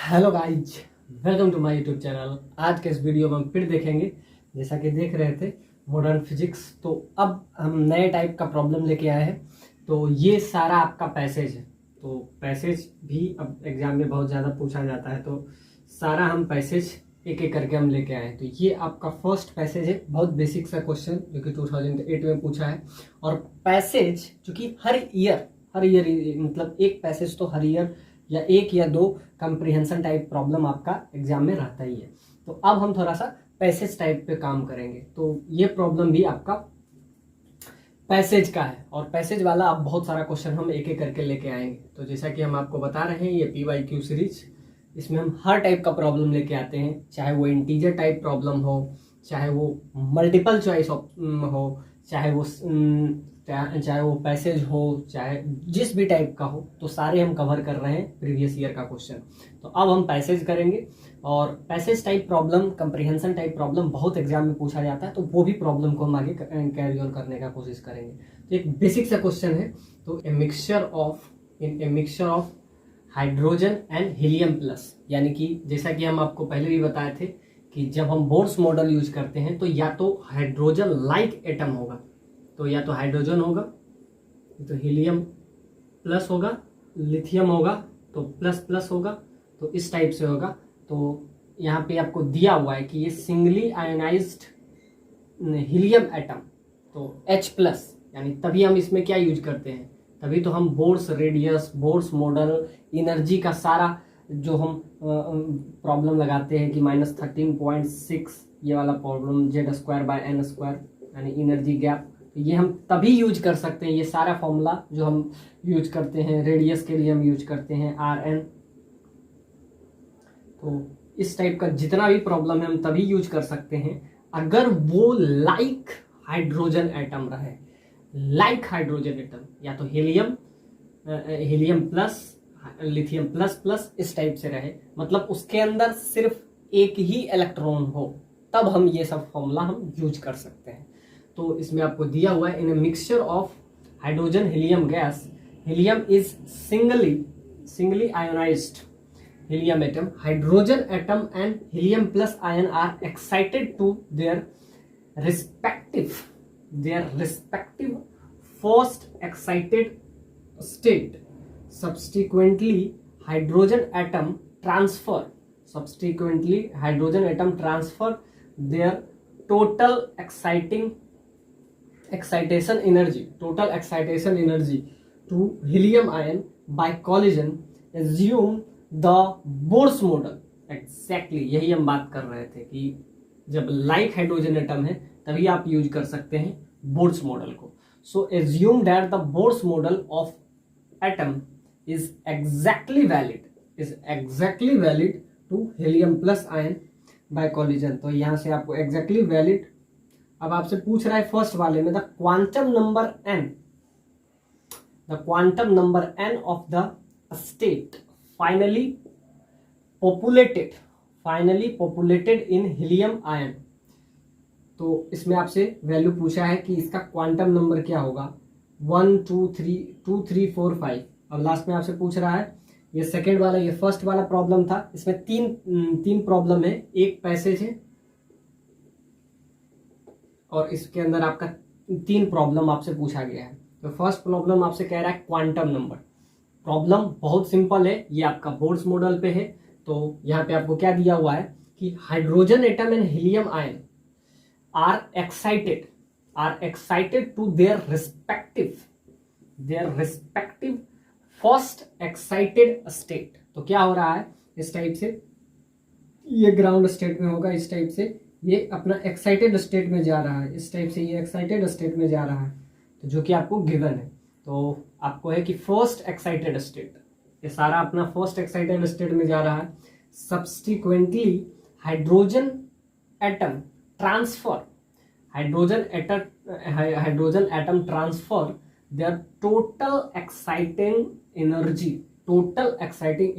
Hello guys, welcome to my YouTube channel. आज के इस वीडियो में हम फिर देखेंगे, जैसा कि देख रहे थे मॉडर्न फिजिक्स। तो अब हम नए टाइप का प्रॉब्लम लेके आए हैं। तो ये सारा आपका पैसेज है। तो पैसेज भी अब एग्जाम में बहुत ज़्यादा पूछा जाता है, तो सारा हम पैसेज एक एक करके हम लेके आए हैं। तो ये आपका फर्स्ट पैसेज है, बहुत बेसिक सा क्वेश्चन जो कि 2008 में पूछा है। और पैसेज जो कि हर ईयर मतलब एक पैसेज तो हर ईयर या एक या दो कंप्रीहेंशन टाइप प्रॉब्लम आपका एग्जाम में रहता ही है। तो अब हम थोड़ा सा पैसेज टाइप पे काम करेंगे। तो ये प्रॉब्लम भी आपका पैसेज का है, और पैसेज वाला अब बहुत सारा क्वेश्चन हम एक एक करके लेके आएंगे। तो जैसा कि हम आपको बता रहे हैं, ये PYQ सीरीज, इसमें हम हर टाइप का प्रॉब्लम लेके आते हैं, चाहे वो इंटीजर टाइप प्रॉब्लम हो, चाहे वो मल्टीपल चॉइस हो, चाहे वो पैसेज हो, चाहे जिस भी टाइप का हो, तो सारे हम कवर कर रहे हैं प्रीवियस ईयर का क्वेश्चन। तो अब हम पैसेज करेंगे, और passage type problem, comprehension type problem बहुत एग्जाम में पूछा जाता है, तो वो भी प्रॉब्लम को हम आगे कैरी ऑन करने का कोशिश करेंगे। तो एक बेसिक सा क्वेश्चन है। तो ए mixture of hydrogen and helium plus, यानी कि जैसा कि हम आपको पहले भी बताए थे कि जब हम बोर्स मॉडल यूज करते हैं तो या तो हाइड्रोजन लाइक एटम होगा, तो या तो हाइड्रोजन होगा, तो हीलियम प्लस होगा, लिथियम होगा तो प्लस प्लस होगा, तो इस टाइप से होगा। तो यहाँ पे आपको दिया हुआ है कि ये सिंगली आयोनाइज्ड हीलियम एटम, तो H प्लस, यानी तभी हम इसमें क्या यूज करते हैं, तभी तो हम Bohr's radius, Bohr's model, energy का सारा जो हम प्रॉब्लम लगाते हैं कि -13.6 ये वाला प्रॉब्लम, Z²/n² यानी एनर्जी गैप, ये हम तभी यूज कर सकते हैं। ये सारा फॉर्मूला जो हम यूज करते हैं रेडियस के लिए, हम यूज करते हैं Rn। तो इस टाइप का जितना भी प्रॉब्लम है हम तभी यूज कर सकते हैं अगर वो लाइक हाइड्रोजन एटम रहे, लाइक हाइड्रोजन एटम, या तो helium plus, lithium plus plus, इस टाइप से रहे, मतलब उसके अंदर सिर्फ एक ही इलेक्ट्रॉन हो, तब हम ये सब फॉर्मूला हम यूज कर सकते हैं। तो इसमें आपको दिया हुआ है, in a mixture of hydrogen helium gas, helium is singly ionized helium atom, hydrogen atom and helium plus ion are excited to their respective first excited state. Subsequently hydrogen atom transfer their total excitation energy to helium ion by collision. Assume the Bohr's model, exactly यही हम बात कर रहे थे कि जब like hydrogen atom है तभी आप यूज कर सकते हैं बोर्स मॉडल को। So assume that the Bohr's model of atom is exactly valid to helium plus ion by collision. तो यहां से आपको एग्जैक्टली वैलिड, अब आपसे पूछ रहा है फर्स्ट वाले में, the quantum number n of the state finally populated in helium ion। तो इसमें आपसे वैल्यू पूछा है कि इसका क्वांटम नंबर क्या होगा, 1 2 3 2 3 4 5। अब लास्ट में आपसे पूछ रहा है, ये सेकेंड वाला, ये फर्स्ट वाला प्रॉब्लम था, इसमें तीन प्रॉब्लम है, एक पैसेज है, और इसके अंदर आपका 3 प्रॉब्लम आपसे पूछा गया है। तो फर्स्ट प्रॉब्लम आपसे कह रहा है क्वांटम नंबर। प्रॉब्लम बहुत सिंपल है, ये आपका बोर्स मॉडल पे है। तो यहाँ पे आपको क्या दिया हुआ है कि hydrogen atom and helium ion are excited to their respective first excited state. तो क्या हो रहा है, इस टाइप से ये ग्राउंड स्टेट में होगा, इस टाइप से ये अपना एक्साइटेड स्टेट में जा रहा है, इस टाइप से ये एक्साइटेड स्टेट में जा रहा है, तो जो कि आपको गिवन है। तो आपको है कि फर्स्ट एक्साइटेड स्टेट, ये सारा अपना फर्स्ट एक्साइटेड स्टेट में जा रहा है। Subsequently hydrogen atom transfer their total exciting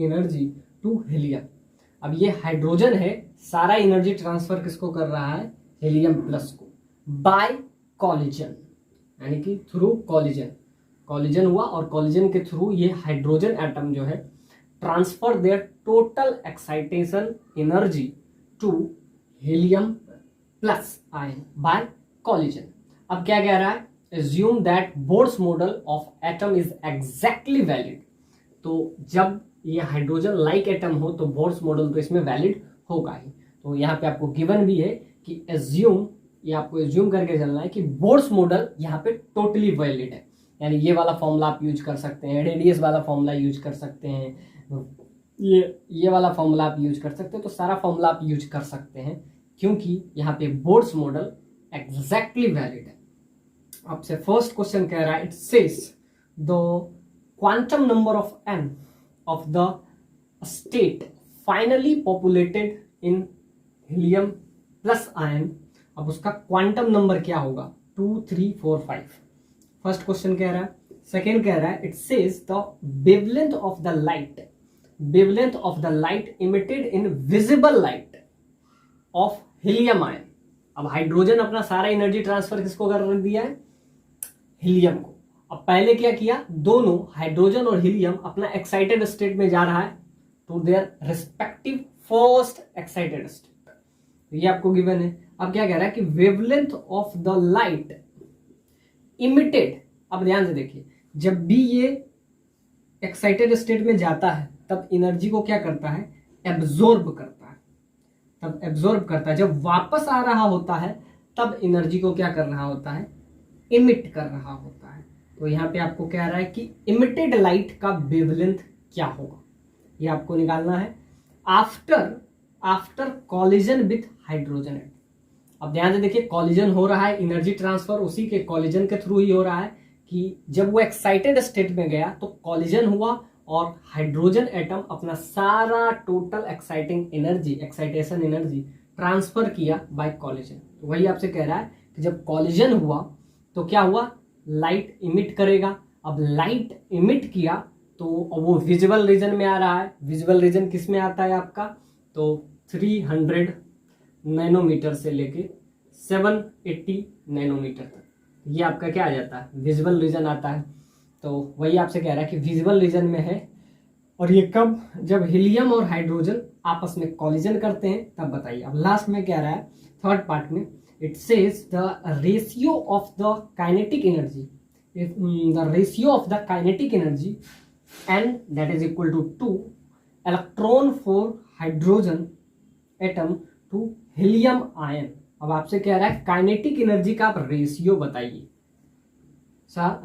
energy to helium. अब ये हाइड्रोजन है, सारा एनर्जी ट्रांसफर किसको कर रहा है, हीलियम प्लस को, बाय कॉलिजन, यानी कि थ्रू कॉलिजन हुआ, और कॉलिजन के थ्रू ये हाइड्रोजन एटम जो है transfer their total excitation energy to helium plus ion by collision. अब क्या कह रहा है, assume that Bohr's model of atom is exactly valid। तो जब ये हाइड्रोजन लाइक एटम हो तो बोर्स मॉडल तो इसमें वैलिड होगा ही। तो यहाँ पे आपको गिवन भी है कि एज्यूम, ये आपको एज्यूम करके चलना है कि बोर्स मॉडल यहाँ पे टोटली वैलिड है। यानी ये वाला फॉर्मूला आप यूज कर सकते हैं, रेडियस वाला फॉर्मूला यूज कर सकते हैं, ये वाला फॉर्मूला आप यूज कर सकते हैं। तो सारा फॉर्मूला आप यूज कर सकते हैं क्योंकि यहाँ पे बोर्स मॉडल एग्जैक्टली वैलिड है। आपसे फर्स्ट क्वेश्चन कह रहा है, it says the quantum number of n of the state finally populated in helium plus ion. अब उसका क्वांटम नंबर क्या होगा, 2 3 4 5। फर्स्ट क्वेश्चन कह रहा है। सेकेंड कह रहा है, it says the wavelength of the light, wavelength of the light emitted in visible light of helium ion. अब हाइड्रोजन अपना सारा एनर्जी ट्रांसफर किसको कर दिया है, हीलियम को। अब पहले क्या किया, दोनों हाइड्रोजन और हीलियम अपना एक्साइटेड स्टेट में जा रहा है to their respective first excited state. तो ये आपको गिवन है। अब क्या कह रहा है कि wavelength of the light emitted. अब ध्यान से देखिए, जब भी ये एक्साइटेड स्टेट में जाता है तब एनर्जी को क्या करता है, एब्जॉर्ब करता है। तब एब्जॉर्ब करता है, जब वापस आ रहा होता है तब एनर्जी को क्या कर रहा होता है, इमिट कर रहा होता है। तो यहाँ पे आपको कह रहा है कि इमिटेड लाइट का वेवलेंथ क्या होगा, ये आपको निकालना है after collision with hydrogen atom. अब ध्यान से देखिए, कॉलिजन हो रहा है, एनर्जी ट्रांसफर उसी के कॉलिजन के थ्रू ही हो रहा है कि जब वो एक्साइटेड स्टेट में गया तो कॉलिजन हुआ और हाइड्रोजन एटम अपना सारा total exciting energy, excitation energy transfer किया बाय कॉलिजन। तो वही आपसे कह रहा है कि जब कॉलिजन हुआ तो क्या हुआ, लाइट इमिट करेगा। अब लाइट इमिट किया तो वो विजुअल रीजन में आ रहा है। विजुअल रीजन किस में आता है आपका, तो 300 नैनोमीटर से लेके 780 नैनोमीटर तक, ये आपका क्या आ जाता है, विजुअल रीजन आता है। तो वही आपसे कह रहा है कि विजुअल रीजन में है। और ये कब, जब हीलियम और हाइड्रोजन आपस में कॉलिजन करते हैं तब बताइए। अब लास्ट में क्या रहा है, थर्ड पार्ट में, it says the ratio of the kinetic energy, the ratio of the kinetic energy n that is equal to 2 electron for hydrogen atom to helium ion। अब आपसे कह रहा है काइनेटिक एनर्जी का आप रेशियो बताइए,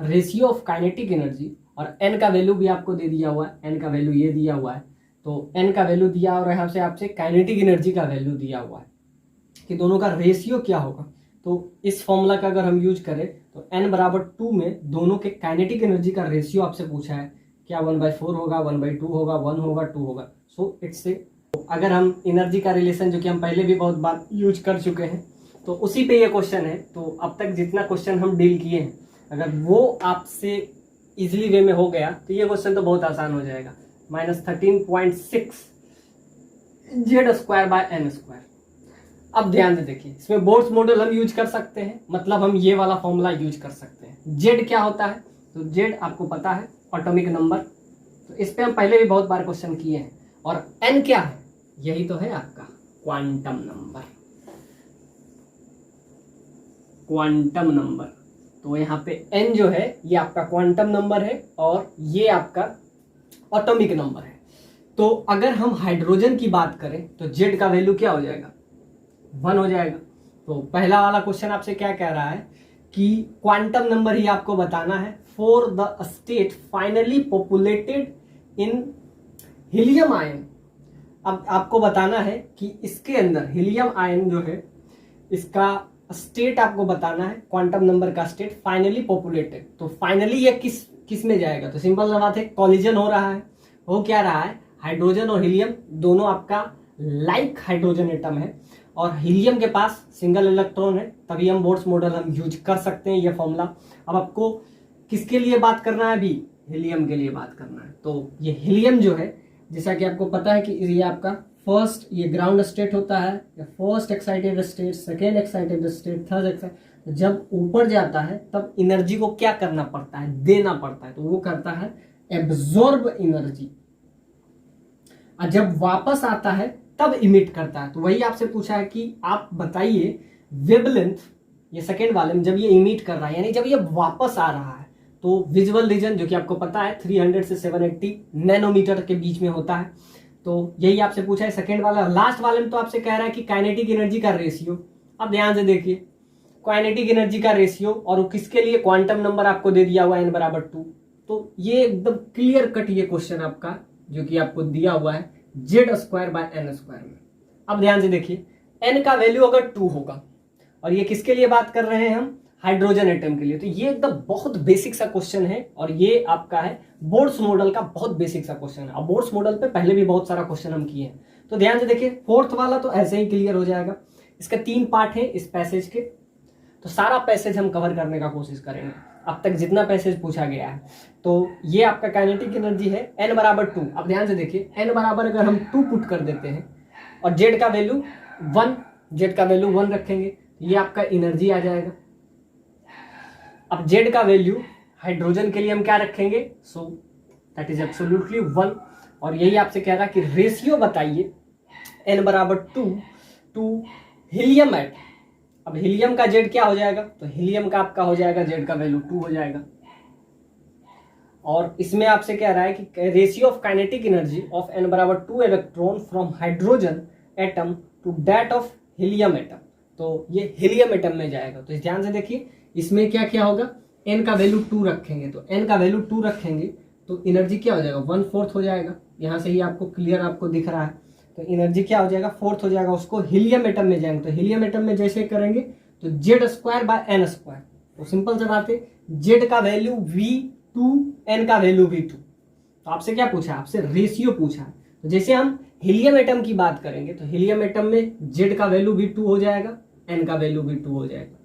ratio of kinetic energy. और n का वैल्यू भी आपको दे दिया हुआ है, n का वैल्यू ये दिया हुआ है। तो n का वैल्यू दिया और यहाँ से आपसे काइनेटिक एनर्जी का वैल्यू दिया हुआ है कि दोनों का रेशियो क्या होगा। तो इस फॉर्मूला का अगर हम यूज करें तो n बराबर 2 में दोनों के काइनेटिक एनर्जी का रेशियो आपसे पूछा है, क्या 1/4 होगा, 1/2 होगा, 1 होगा, 2 होगा। सो इट्स से अगर हम एनर्जी का रिलेशन जो कि हम पहले भी बहुत बार यूज कर चुके हैं तो उसी पे ये क्वेश्चन है। तो अब तक जितना क्वेश्चन हम डील किए हैं अगर वो आपसे इजिली वे में हो गया तो ये क्वेश्चन तो बहुत आसान हो जाएगा। -13.6 Z²/n²। अब ध्यान से देखिए, इसमें बोर्स मॉडल हम यूज कर सकते हैं, मतलब हम ये वाला फॉर्मूला यूज कर सकते हैं। जेड क्या होता है, तो जेड आपको पता है एटॉमिक नंबर, तो इस पे हम पहले भी बहुत बार क्वेश्चन किए हैं। और एन क्या है, यही तो है आपका क्वांटम नंबर, क्वांटम नंबर। तो यहाँ पे एन जो है ये आपका क्वांटम नंबर है और ये आपका एटॉमिक नंबर है। तो अगर हम हाइड्रोजन की बात करें तो जेड का वैल्यू क्या हो जाएगा, 1 हो जाएगा। तो पहला वाला क्वेश्चन आपसे क्या कह रहा है कि क्वांटम नंबर ही आपको बताना है for the state finally populated in helium ion. अब आपको बताना है कि इसके अंदर हीलियम आयन जो है इसका स्टेट आपको बताना है, क्वांटम नंबर का स्टेट फाइनली पॉपुलेटेड। तो फाइनली ये किस में जाएगा, तो सिंपल सा बात है, कॉलिजन हो रहा है। हो क्या रहा है, हाइड्रोजन और हीलियम दोनों आपका लाइक हाइड्रोजन एटम है और हीलियम के पास सिंगल इलेक्ट्रॉन है, तभी हम बोर्स मॉडल हम यूज कर सकते हैं ये फॉर्मूला। अब आपको किसके लिए बात करना है, अभी हीलियम के लिए बात करना है। तो ये हीलियम जो है, जैसा कि आपको पता है कि ये आपका फर्स्ट, ये ग्राउंड स्टेट होता है, first excited state, second excited state, third excited. जब ऊपर जाता है तब एनर्जी को क्या करना पड़ता है, देना पड़ता है। तो वो करता है एब्जॉर्ब एनर्जी, और जब वापस आता है तब इमिट करता है। तो वही आपसे पूछा है कि आप बताइए वेवलेंथ, ये सेकेंड वाले में जब ये इमिट कर रहा है यानी जब ये वापस आ रहा है तो विजुअल रीजन जो कि आपको पता है 300 से 780 नैनोमीटर के बीच में होता है। तो यही आपसे पूछा है सेकेंड वाला। लास्ट वाले में तो आपसे कह रहा है कि काइनेटिक एनर्जी का रेशियो। अब ध्यान से देखिए काइनेटिक एनर्जी का रेशियो और वो किसके लिए, क्वांटम नंबर आपको दे दिया हुआ है n=2। तो ये एकदम क्लियर कट ये क्वेश्चन आपका जो कि आपको दिया हुआ है z²/n² में। अब ध्यान से देखिए n का वैल्यू अगर 2 होगा और ये किसके लिए बात कर रहे हैं हम, हाइड्रोजन एटम के लिए। तो ये एकदम बहुत बेसिक सा क्वेश्चन है और ये आपका है बोर्ड्स मॉडल का बहुत बेसिक सा क्वेश्चन है। अब बोर्ड्स मॉडल पे पहले भी बहुत सारा क्वेश्चन हम किए हैं। तो ध्यान से देखिए फोर्थ वाला तो ऐसे ही क्लियर हो जाएगा। इसका 3 पार्ट है इस पैसेज के, तो सारा पैसेज हम कवर करने का कोशिश करेंगे अब तक जितना पैसेज पूछा गया है। तो ये आपका काइनेटिक एनर्जी है n=2। अब ध्यान से देखिए n बराबर अगर हम 2 पुट कर देते हैं और z का वैल्यू 1 रखेंगे, ये आपका एनर्जी आ जाएगा। अब z का वैल्यू हाइड्रोजन के लिए हम क्या रखेंगे, सो दैट इज एब्सोल्युटली 1। और यही आपसे कह रहा है कि रेशियो बताइए n=2 टू हीलियम एटम। अब हीलियम का z क्या हो जाएगा, तो हीलियम का आपका हो जाएगा z का वैल्यू 2 हो जाएगा। और इसमें आपसे कह रहा है कि ratio of kinetic energy of n=2 electron from hydrogen atom to that of helium atom. तो ये हीलियम एटम में जाएगा। तो ध्यान से देखिए इसमें क्या क्या होगा, n का वैल्यू 2 रखेंगे, तो n का वैल्यू 2 रखेंगे तो एनर्जी क्या हो जाएगा 1/4 हो जाएगा। यहाँ से ही आपको क्लियर आपको दिख रहा है। तो एनर्जी क्या हो जाएगा 4 हो जाएगा। उसको हीलियम एटम में जाएंगे तो हीलियम एटम में जैसे करेंगे तो z²/n²। तो सिंपल से बात है z का वैल्यू v2, n का वैल्यू v2। तो आपसे क्या पूछा है, आपसे रेशियो पूछा है। तो जैसे हम हीलियम एटम की बात करेंगे तो हीलियम एटम में z का वैल्यू v2 हो जाएगा, n का वैल्यू v2 हो जाएगा।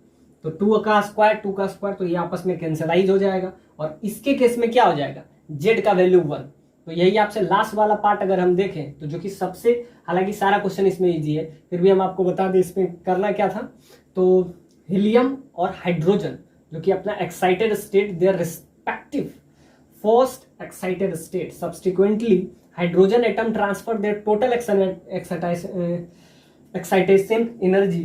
तो 2 का स्क्वायर तो ये आपस में कैंसलाइज हो जाएगा। और इसके केस में क्या हो जाएगा z का वैल्यू 1। तो यही आपसे लास्ट वाला पार्ट अगर हम देखें तो जो कि सबसे, हालांकि सारा क्वेश्चन इसमें इजी है फिर भी हम आपको बता दें इसमें करना क्या था। तो हीलियम और हाइड्रोजन जो कि अपना excited state their respective first excited state, subsequently hydrogen atom transfer their total excitation energy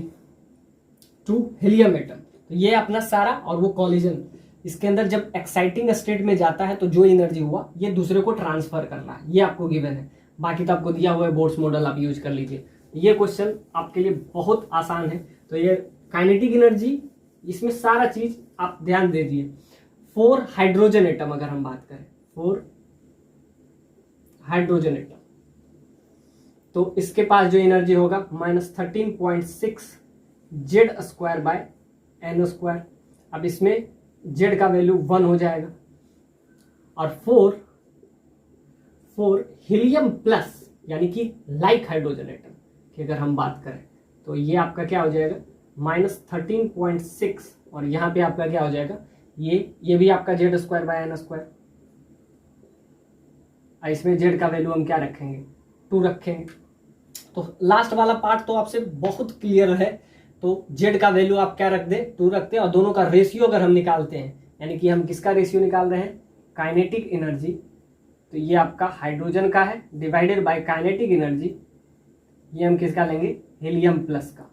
to helium atom. तो ये अपना सारा, और वो कॉलिजन इसके अंदर जब एक्साइटिंग स्टेट में जाता है तो जो एनर्जी हुआ ये दूसरे को ट्रांसफर करना है, ये आपको गिवन है। बाकी तो आपको दिया हुआ है बोर्ड्स मॉडल, आप यूज कर लीजिए। ये क्वेश्चन आपके लिए बहुत आसान है। तो ये काइनेटिक एनर्जी, इसमें सारा चीज आप ध्यान दे दिए। 4 हाइड्रोजन एटम अगर हम बात करें, 4 हाइड्रोजन एटम, तो इसके पास जो एनर्जी होगा -13.6 z²/n²। अब इसमें z का वैल्यू 1 हो जाएगा। और 4 हीलियम प्लस यानी कि लाइक हाइड्रोजन एटम की अगर हम बात करें तो ये आपका क्या हो जाएगा -13.6। और यहाँ पे आपका क्या हो जाएगा, ये भी आपका z²/n²। इसमें z का वैल्यू हम क्या रखेंगे 2 रखेंगे। तो लास्ट वाला पार्ट तो आपसे बहुत क्लियर है। तो z का वैल्यू आप क्या रख दे 2 रखते हैं। और दोनों का रेशियो अगर हम निकालते हैं, यानी कि हम किसका रेशियो निकाल रहे हैं, काइनेटिक एनर्जी, तो ये आपका हाइड्रोजन का है डिवाइडेड बाय काइनेटिक एनर्जी, ये हम किसका लेंगे हीलियम प्लस का।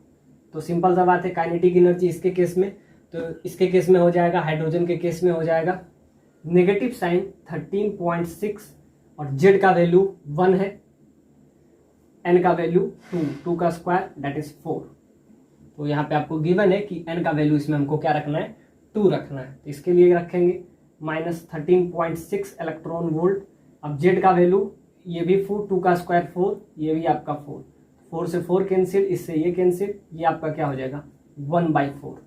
तो सिंपल सा बात है काइनेटिक एनर्जी इसके केस में, तो इसके केस में हो जाएगा, हाइड्रोजन के केस में हो जाएगा नेगेटिव साइन 13.6 और z का वैल्यू 1 है, n का वैल्यू 2 का स्क्वायर दैट इज 4। तो यहाँ पे आपको गिवन है कि n का वैल्यू इसमें हमको क्या रखना है 2 रखना है। तो इसके लिए रखेंगे -13.6 इलेक्ट्रॉन वोल्ट। अब z का वैल्यू ये भी 2 का स्क्वायर 4, ये भी आपका 4 से 4 कैंसिल, इससे ये कैंसिल, ये आपका क्या हो जाएगा 1/4,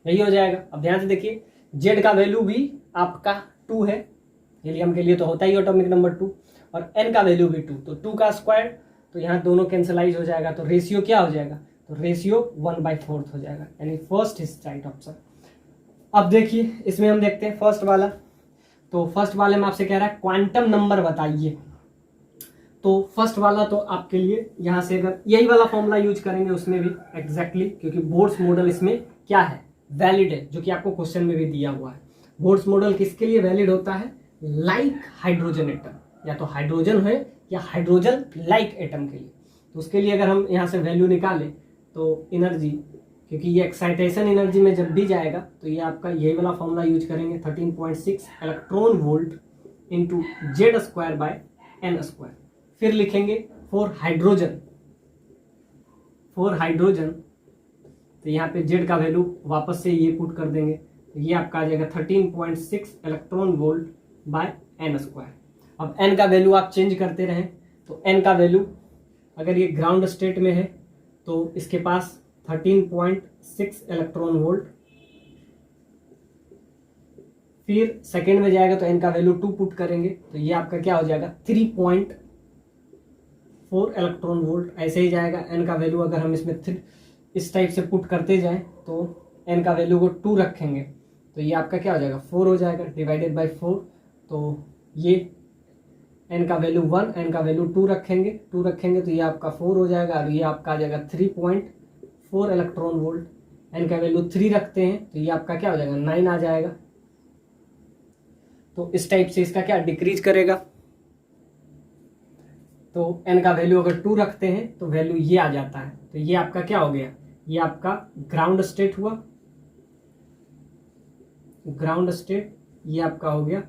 यही हो जाएगा। अब ध्यान से देखिए z का वैल्यू भी आपका 2 है, हीलियम के लिए तो होता ही एटॉमिक नंबर 2, और n का वैल्यू भी 2, तो 2 का स्क्वायर, तो यहाँ दोनों कैंसलाइज हो जाएगा। तो रेशियो क्या हो जाएगा, तो रेशियो 1/4 हो जाएगा, यानी फर्स्ट इज राइट ऑप्शन। अब देखिए इसमें हम देखते हैं फर्स्ट वाला। तो फर्स्ट वाले में आपसे कह रहा है क्वांटम नंबर बताइए। तो फर्स्ट वाला तो आपके लिए यहाँ से अगर यही वाला फॉर्मूला यूज करेंगे उसमें भी एग्जैक्टली, क्योंकि बोर्ड्स मॉडल इसमें क्या है वैलिड है, जो कि आपको क्वेश्चन में भी दिया हुआ है। बोर्ड्स मॉडल किसके लिए वैलिड होता है, लाइक हाइड्रोजन एटम, या तो हाइड्रोजन है या हाइड्रोजन लाइक एटम के लिए। तो उसके लिए अगर हम यहाँ से वैल्यू निकालें तो एनर्जी, क्योंकि ये एक्साइटेशन एनर्जी में जब भी जाएगा तो ये आपका यही वाला फॉर्मूला यूज करेंगे 13.6 electron volt into Z square by N square. फिर लिखेंगे फॉर हाइड्रोजन तो यहाँ पे जेड का वैल्यू वापस से ये पुट कर देंगे, तो ये आपका आ जाएगा 13.6 electron volt by N square. अब एन का वैल्यू आप चेंज करते रहें, तो एन का वैल्यू अगर ये ग्राउंड स्टेट में है तो इसके पास 13.6 इलेक्ट्रॉन वोल्ट, फिर सेकेंड में जाएगा तो एन का वैल्यू 2 पुट करेंगे, तो ये आपका क्या हो जाएगा 3.4 इलेक्ट्रॉन वोल्ट। ऐसे ही जाएगा एन का वैल्यू, अगर हम इसमें इस टाइप से पुट करते जाएं तो एन का वैल्यू को 2 रखेंगे तो ये आपका क्या हो जाएगा 4 हो जाएगा, डिवाइडेड बाय 4। तो ये एन का वैल्यू 1, एन का वैल्यू 2 रखेंगे तो ये आपका 4 हो जाएगा, और ये आपका आ जाएगा 3.4 इलेक्ट्रॉन वोल्ट। एन का वैल्यू 3 रखते हैं तो ये आपका क्या हो जाएगा 9 आ जाएगा। तो इस टाइप से इसका क्या डिक्रीज करेगा। तो एन का वैल्यू अगर 2 रखते हैं तो वैल्यू ये आ जाता है। तो ये आपका क्या हो गया, ये आपका ग्राउंड स्टेट हुआ, ग्राउंड स्टेट। ये आपका हो गया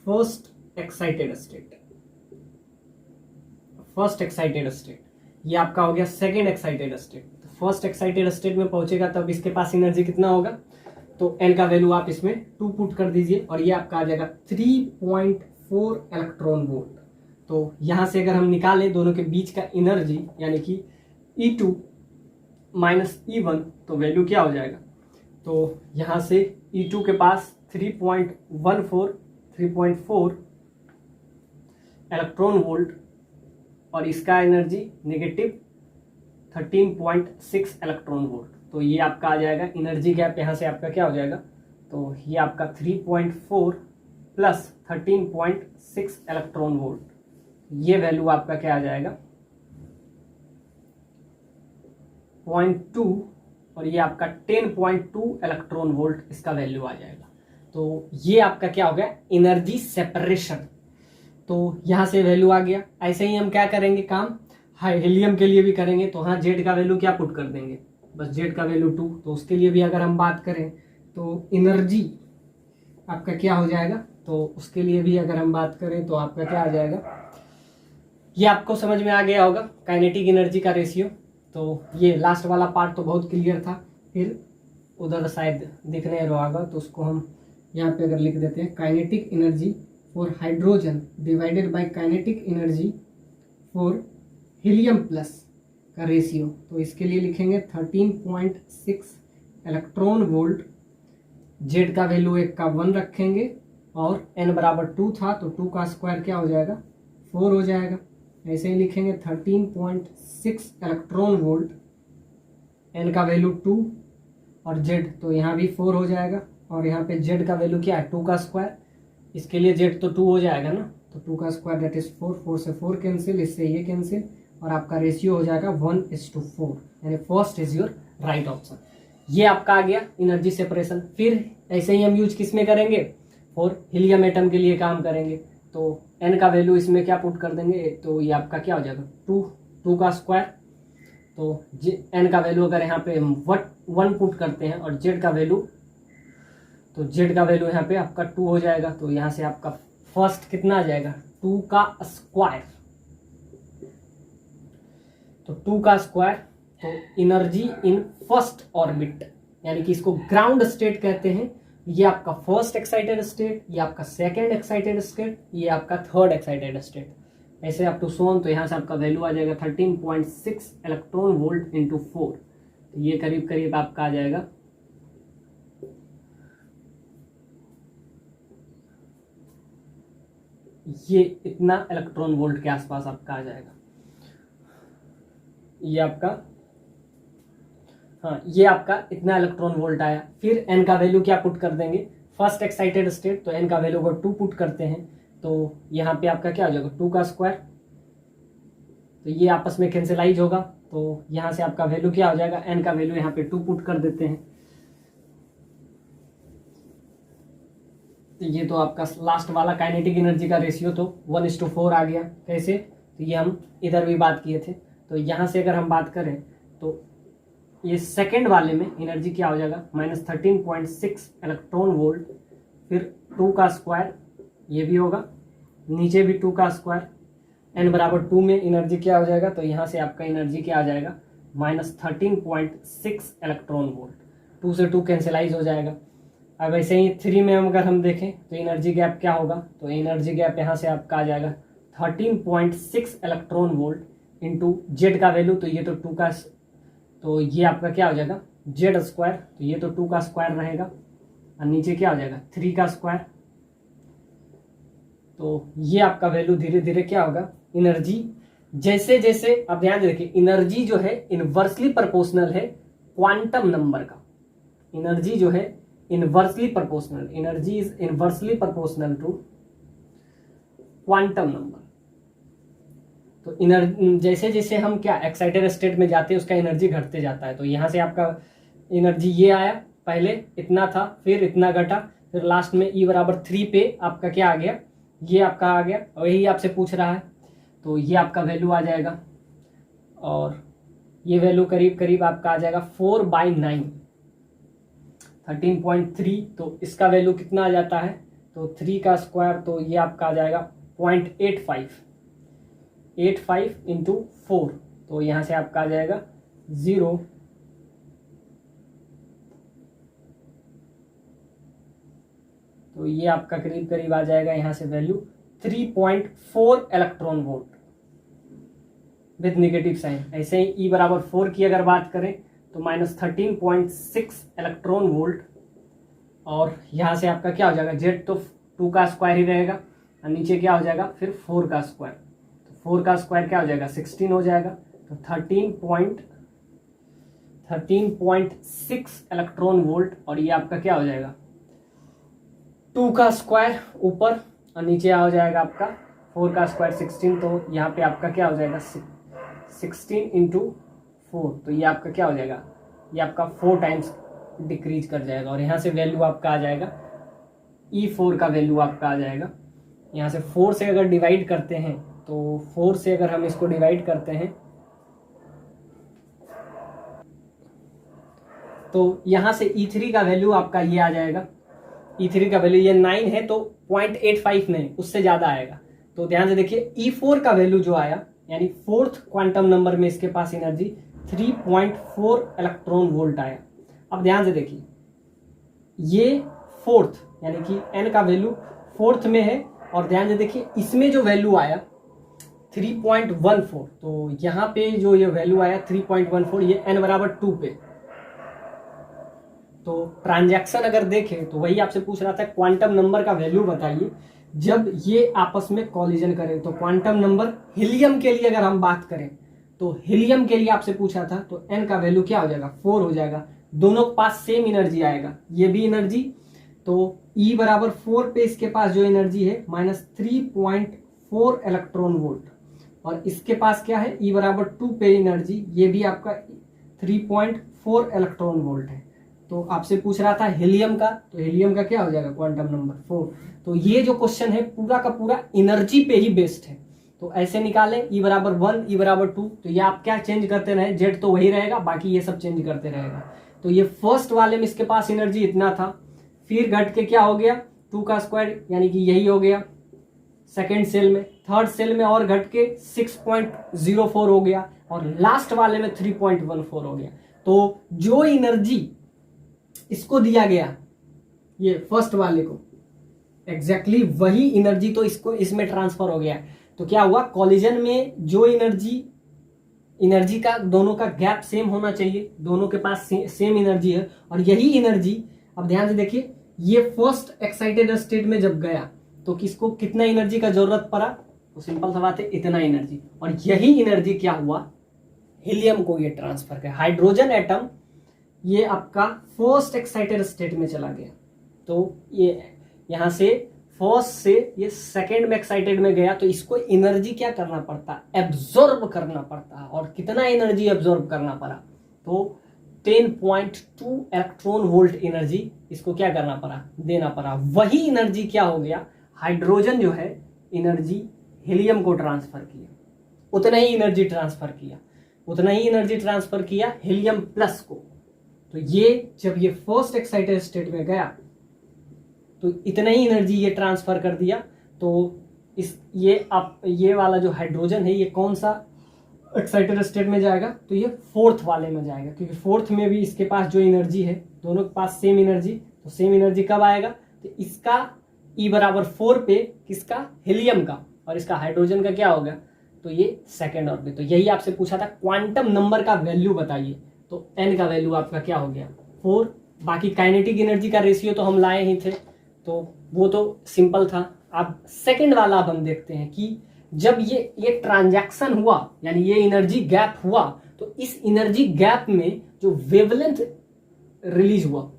फर्स्ट एक्साइटेड स्टेट। ये आपका हो गया सेकेंड एक्साइटेड स्टेट। तो फर्स्ट एक्साइटेड स्टेट में पहुंचेगा तब इसके पास एनर्जी कितना होगा, तो एन का वैल्यू आप इसमें 2 पुट कर दीजिए और ये आपका आ जाएगा 3.4 इलेक्ट्रॉन वोल्ट। तो यहां से अगर हम निकालें दोनों के बीच का एनर्जी यानी कि E2 माइनस E1 तो वैल्यू क्या हो जाएगा, तो यहां से E2 के पास 3.4 इलेक्ट्रॉन वोल्ट और इसका एनर्जी नेगेटिव 13.6 इलेक्ट्रॉन वोल्ट। तो ये आपका आ जाएगा एनर्जी गैप, यहाँ से आपका क्या हो जाएगा, तो ये आपका 3.4 प्लस 13.6 इलेक्ट्रॉन वोल्ट, ये वैल्यू आपका क्या आ जाएगा 0.2 और ये आपका 10.2 इलेक्ट्रॉन वोल्ट इसका वैल्यू आ जाएगा। तो ये आपका क्या हो गया एनर्जी सेपरेशन। तो यहां से वैल्यू आ गया। ऐसे ही हम क्या करेंगे काम हीलियम के लिए भी करेंगे। तो हाँ जेड का वैल्यू क्या पुट कर देंगे, बस जेड का वैल्यू 2। तो उसके लिए भी अगर हम बात करें तो एनर्जी आपका क्या हो जाएगा, तो उसके लिए भी अगर हम बात करें तो आपका क्या आ जाएगा, ये आपको समझ में आ गया होगा काइनेटिक एनर्जी का रेशियो। तो ये लास्ट वाला पार्ट तो बहुत क्लियर था। फिर उधर शायद दिख नहीं रहा होगा तो उसको हम यहाँ पे अगर लिख देते हैं kinetic energy for hydrogen divided by kinetic energy for helium plus का रेशियो। तो इसके लिए लिखेंगे 13.6 इलेक्ट्रॉन वोल्ट, जेड का वैल्यू 1 का 1 रखेंगे और n बराबर 2 था तो 2 का स्क्वायर क्या हो जाएगा 4 हो जाएगा। ऐसे ही लिखेंगे 13.6 इलेक्ट्रॉन वोल्ट, n का वैल्यू 2 और z तो यहाँ भी 4 हो जाएगा और यहाँ पे z का वैल्यू क्या है 2 का स्क्वायर, इसके लिए z तो 2 हो जाएगा ना, तो 2 का स्क्वायर दैट इज 4, 4 से 4 कैंसिल, इससे ये कैंसिल और आपका रेशियो हो जाएगा 1:4, यानी first is your right option. ये आपका आ गया एनर्जी सेपरेशन। फिर ऐसे ही हम यूज किस में करेंगे, फॉर हीलियम एटम के लिए काम करेंगे। तो n का वैल्यू इसमें क्या पुट कर देंगे, तो ये आपका क्या हो जाएगा 2 का स्क्वायर। तो n का वैल्यू अगर यहाँ पे 1 पुट करते हैं और z का वैल्यू, तो z का वैल्यू यहाँ पे आपका 2 हो जाएगा। तो यहाँ से आपका फर्स्ट कितना आ जाएगा 2 का स्क्वायर, तो 2 का स्क्वायर। तो एनर्जी इन फर्स्ट ऑर्बिट यानी कि इसको ग्राउंड स्टेट कहते हैं। ये आपका फर्स्ट एक्साइटेड स्टेट, ये आपका सेकेंड एक्साइटेड स्टेट, ये आपका थर्ड एक्साइटेड स्टेट, ऐसे अप टू सोन। तो यहाँ से आपका वैल्यू आ जाएगा 13.6 इलेक्ट्रॉन वोल्ट इंटू 4। तो ये करीब करीब आपका आ जाएगा ये इतना इलेक्ट्रॉन वोल्ट के आसपास आपका आ जाएगा। ये आपका हाँ ये आपका इतना इलेक्ट्रॉन वोल्ट आया। फिर n का वैल्यू क्या पुट कर देंगे, फर्स्ट एक्साइटेड स्टेट, तो n का वैल्यू को 2 पुट करते हैं तो यहाँ पे आपका क्या हो जाएगा 2 का स्क्वायर। तो ये आपस में कैंसिलाइज होगा, तो यहाँ से आपका वैल्यू क्या हो जाएगा, n का वैल्यू यहाँ पे 2 पुट कर देते हैं। तो ये तो आपका लास्ट वाला काइनेटिक एनर्जी का रेशियो तो 1:4 आ गया। कैसे, तो ये हम इधर भी बात किए थे। तो यहाँ से अगर हम बात करें तो ये सेकंड वाले में एनर्जी क्या हो जाएगा, -13.6 इलेक्ट्रॉन वोल्ट, फिर 2 का स्क्वायर, ये भी होगा, नीचे भी 2 का स्क्वायर, n बराबर 2 में एनर्जी क्या हो जाएगा, तो यहाँ से आपका एनर्जी क्या आ जाएगा, -13.6 इलेक्ट्रॉन वोल्ट। 2 से 2 कैंसिलाइज हो जाएगा। अब ऐसे ही 3 में अगर हम देखें तो एनर्जी गैप क्या होगा, तो एनर्जी गैप यहाँ से आपका आ जाएगा 13.6 इलेक्ट्रॉन वोल्ट इंटू जेड का वैल्यू, तो ये तो 2 का, तो ये आपका क्या हो जाएगा जेड स्क्वायर, तो ये तो 2 का स्क्वायर रहेगा, और नीचे क्या हो जाएगा 3 का स्क्वायर। तो ये आपका वैल्यू धीरे धीरे क्या होगा, एनर्जी जैसे जैसे, अब ध्यान देखिए एनर्जी जो है इनवर्सली प्रोपोर्शनल है क्वांटम नंबर का, एनर्जी जो है inversely proportional, energy is inversely proportional to quantum number. तो एनर्जी जैसे जैसे हम क्या एक्साइटेड स्टेट में जाते हैं उसका एनर्जी घटते जाता है। तो यहाँ से आपका एनर्जी ये आया, पहले इतना था, फिर इतना घटा, फिर लास्ट में E बराबर 3 पे आपका क्या आ गया, ये आपका आ गया, और यही आपसे पूछ रहा है। तो ये आपका वैल्यू आ जाएगा, और ये वैल्यू करीब करीब आपका आ जाएगा 4/9, 13.3। तो इसका वैल्यू कितना आ जाता है, तो 3 का स्क्वायर, तो ये आपका आ जाएगा 0.85 इंटू 4, तो यहाँ से आपका आ जाएगा 0, तो ये आपका करीब करीब आ जाएगा यहाँ से value 3.4 electron volt with negative sign. ऐसे ही E बराबर 4 की अगर बात करें तो -13.6 इलेक्ट्रॉन वोल्ट, और यहाँ से आपका क्या हो जाएगा, जेड तो 2 का स्क्वायर ही रहेगा, और नीचे क्या हो जाएगा फिर 4 का स्क्वायर, तो 4 का स्क्वायर क्या हो जाएगा 16 हो जाएगा, तो 13.6 इलेक्ट्रॉन वोल्ट, और ये आपका क्या हो जाएगा 2 का स्क्वायर ऊपर, और नीचे आ जाएगा आपका 4 का स्क्वायर 16, तो यहाँ पे आपका क्या हो जाएगा 16 इंटू 4, तो ये आपका क्या हो जाएगा, ये आपका 4 टाइम्स डिक्रीज कर जाएगा, और यहाँ से वैल्यू आपका आ जाएगा E4 का वैल्यू आपका आ जाएगा। यहाँ से 4 से अगर डिवाइड करते हैं, तो 4 से अगर हम इसको डिवाइड करते हैं तो यहाँ से E3 का वैल्यू आपका ये आ जाएगा, E3 का वैल्यू ये 9 है, तो 0.85 नहीं, उससे ज़्यादा आएगा। तो ध्यान से देखिए E4 का वैल्यू जो आया, यानी 4th क्वांटम नंबर में इसके पास एनर्जी 3.4 इलेक्ट्रॉन वोल्ट आया। अब ध्यान से देखिए ये 4th यानी कि n का वैल्यू 4th में है, और ध्यान से देखिए इसमें जो वैल्यू आया 3.14, तो यहाँ पे जो ये वैल्यू आया 3.14, ये n बराबर 2 पे। तो ट्रांजैक्शन अगर देखें तो वही आपसे पूछ रहा था क्वांटम नंबर का वैल्यू बताइए जब ये आपस में कॉलिजन करें। तो क्वांटम नंबर हीलियम के लिए अगर हम बात करें तो हीलियम के लिए आपसे पूछा था, तो n का वैल्यू क्या हो जाएगा 4 हो जाएगा, दोनों के पास सेम एनर्जी आएगा, ये भी एनर्जी, तो E बराबर 4 पे इसके पास जो एनर्जी है -3.4 इलेक्ट्रॉन वोल्ट, और इसके पास क्या है E बराबर 2 पे एनर्जी, ये भी आपका 3.4 इलेक्ट्रॉन वोल्ट है। तो आपसे पूछ रहा था हीलियम का, तो हीलियम का क्या हो जाएगा क्वांटम नंबर 4। तो ये जो क्वेश्चन है पूरा का पूरा एनर्जी पे ही बेस्ड है। तो ऐसे निकालें E बराबर 1, E बराबर 2, तो ये आप क्या चेंज करते रहे, जेड तो वही रहेगा, बाकी ये सब चेंज करते रहेगा। तो ये फर्स्ट वाले में इसके पास एनर्जी इतना था, फिर घट के क्या हो गया 2 का स्क्वायर, यानी कि यही हो गया सेकेंड सेल में, थर्ड सेल में और घट के 6.04 हो गया, और लास्ट वाले में 3.14 हो गया। तो जो एनर्जी इसको दिया गया ये फर्स्ट वाले को, एग्जैक्टली वही एनर्जी तो इसको इसमें ट्रांसफर हो गया। तो क्या हुआ, कॉलिजन में जो एनर्जी का दोनों का गैप सेम होना चाहिए, दोनों के पास सेम एनर्जी है, और यही एनर्जी, अब ध्यान से देखिए ये फर्स्ट एक्साइटेड स्टेट में जब गया तो किसको कितना एनर्जी का जरूरत पड़ा, तो सिंपल सा बात है इतना एनर्जी, और यही एनर्जी क्या हुआ हीलियम को ये ट्रांसफर किया। हाइड्रोजन एटम ये आपका फर्स्ट एक्साइटेड स्टेट में चला गया, तो ये यहाँ से फर्स्ट से ये सेकेंड में एक्साइटेड में गया, तो इसको एनर्जी क्या करना पड़ता, एब्जॉर्ब करना पड़ता, और कितना एनर्जी एब्जॉर्ब करना पड़ा, तो 10.2 इलेक्ट्रॉन वोल्ट एनर्जी इसको क्या करना पड़ा, देना पड़ा। वही एनर्जी क्या हो गया, हाइड्रोजन जो है एनर्जी हीलियम को ट्रांसफर किया। उतना ही एनर्जी ट्रांसफर किया, उतना ही एनर्जी ट्रांसफर किया हीलियम प्लस को। तो ये जब ये फर्स्ट एक्साइटेड स्टेट में गया तो इतना ही एनर्जी ये ट्रांसफर कर दिया। तो ये वाला जो हाइड्रोजन है ये कौन सा एक्साइटेड स्टेट में जाएगा, तो ये फोर्थ वाले में जाएगा, क्योंकि फोर्थ में भी इसके पास जो एनर्जी है, दोनों के पास सेम एनर्जी। तो सेम एनर्जी कब आएगा, तो इसका E बराबर 4 पे किसका, हीलियम का, और इसका हाइड्रोजन का क्या होगा, तो ये सेकेंड ऑर्बिट। तो यही आपसे पूछा था क्वांटम नंबर का वैल्यू बताइए, तो n का वैल्यू आपका क्या हो गया 4। बाकी काइनेटिक एनर्जी का रेशियो तो हम लाए ही थे, तो वो तो सिंपल था। अब सेकेंड वाला अब हम देखते हैं कि जब ये ट्रांजैक्शन हुआ, यानी ये एनर्जी गैप हुआ, तो इस एनर्जी गैप में जो वेवलेंथ रिलीज हुआ,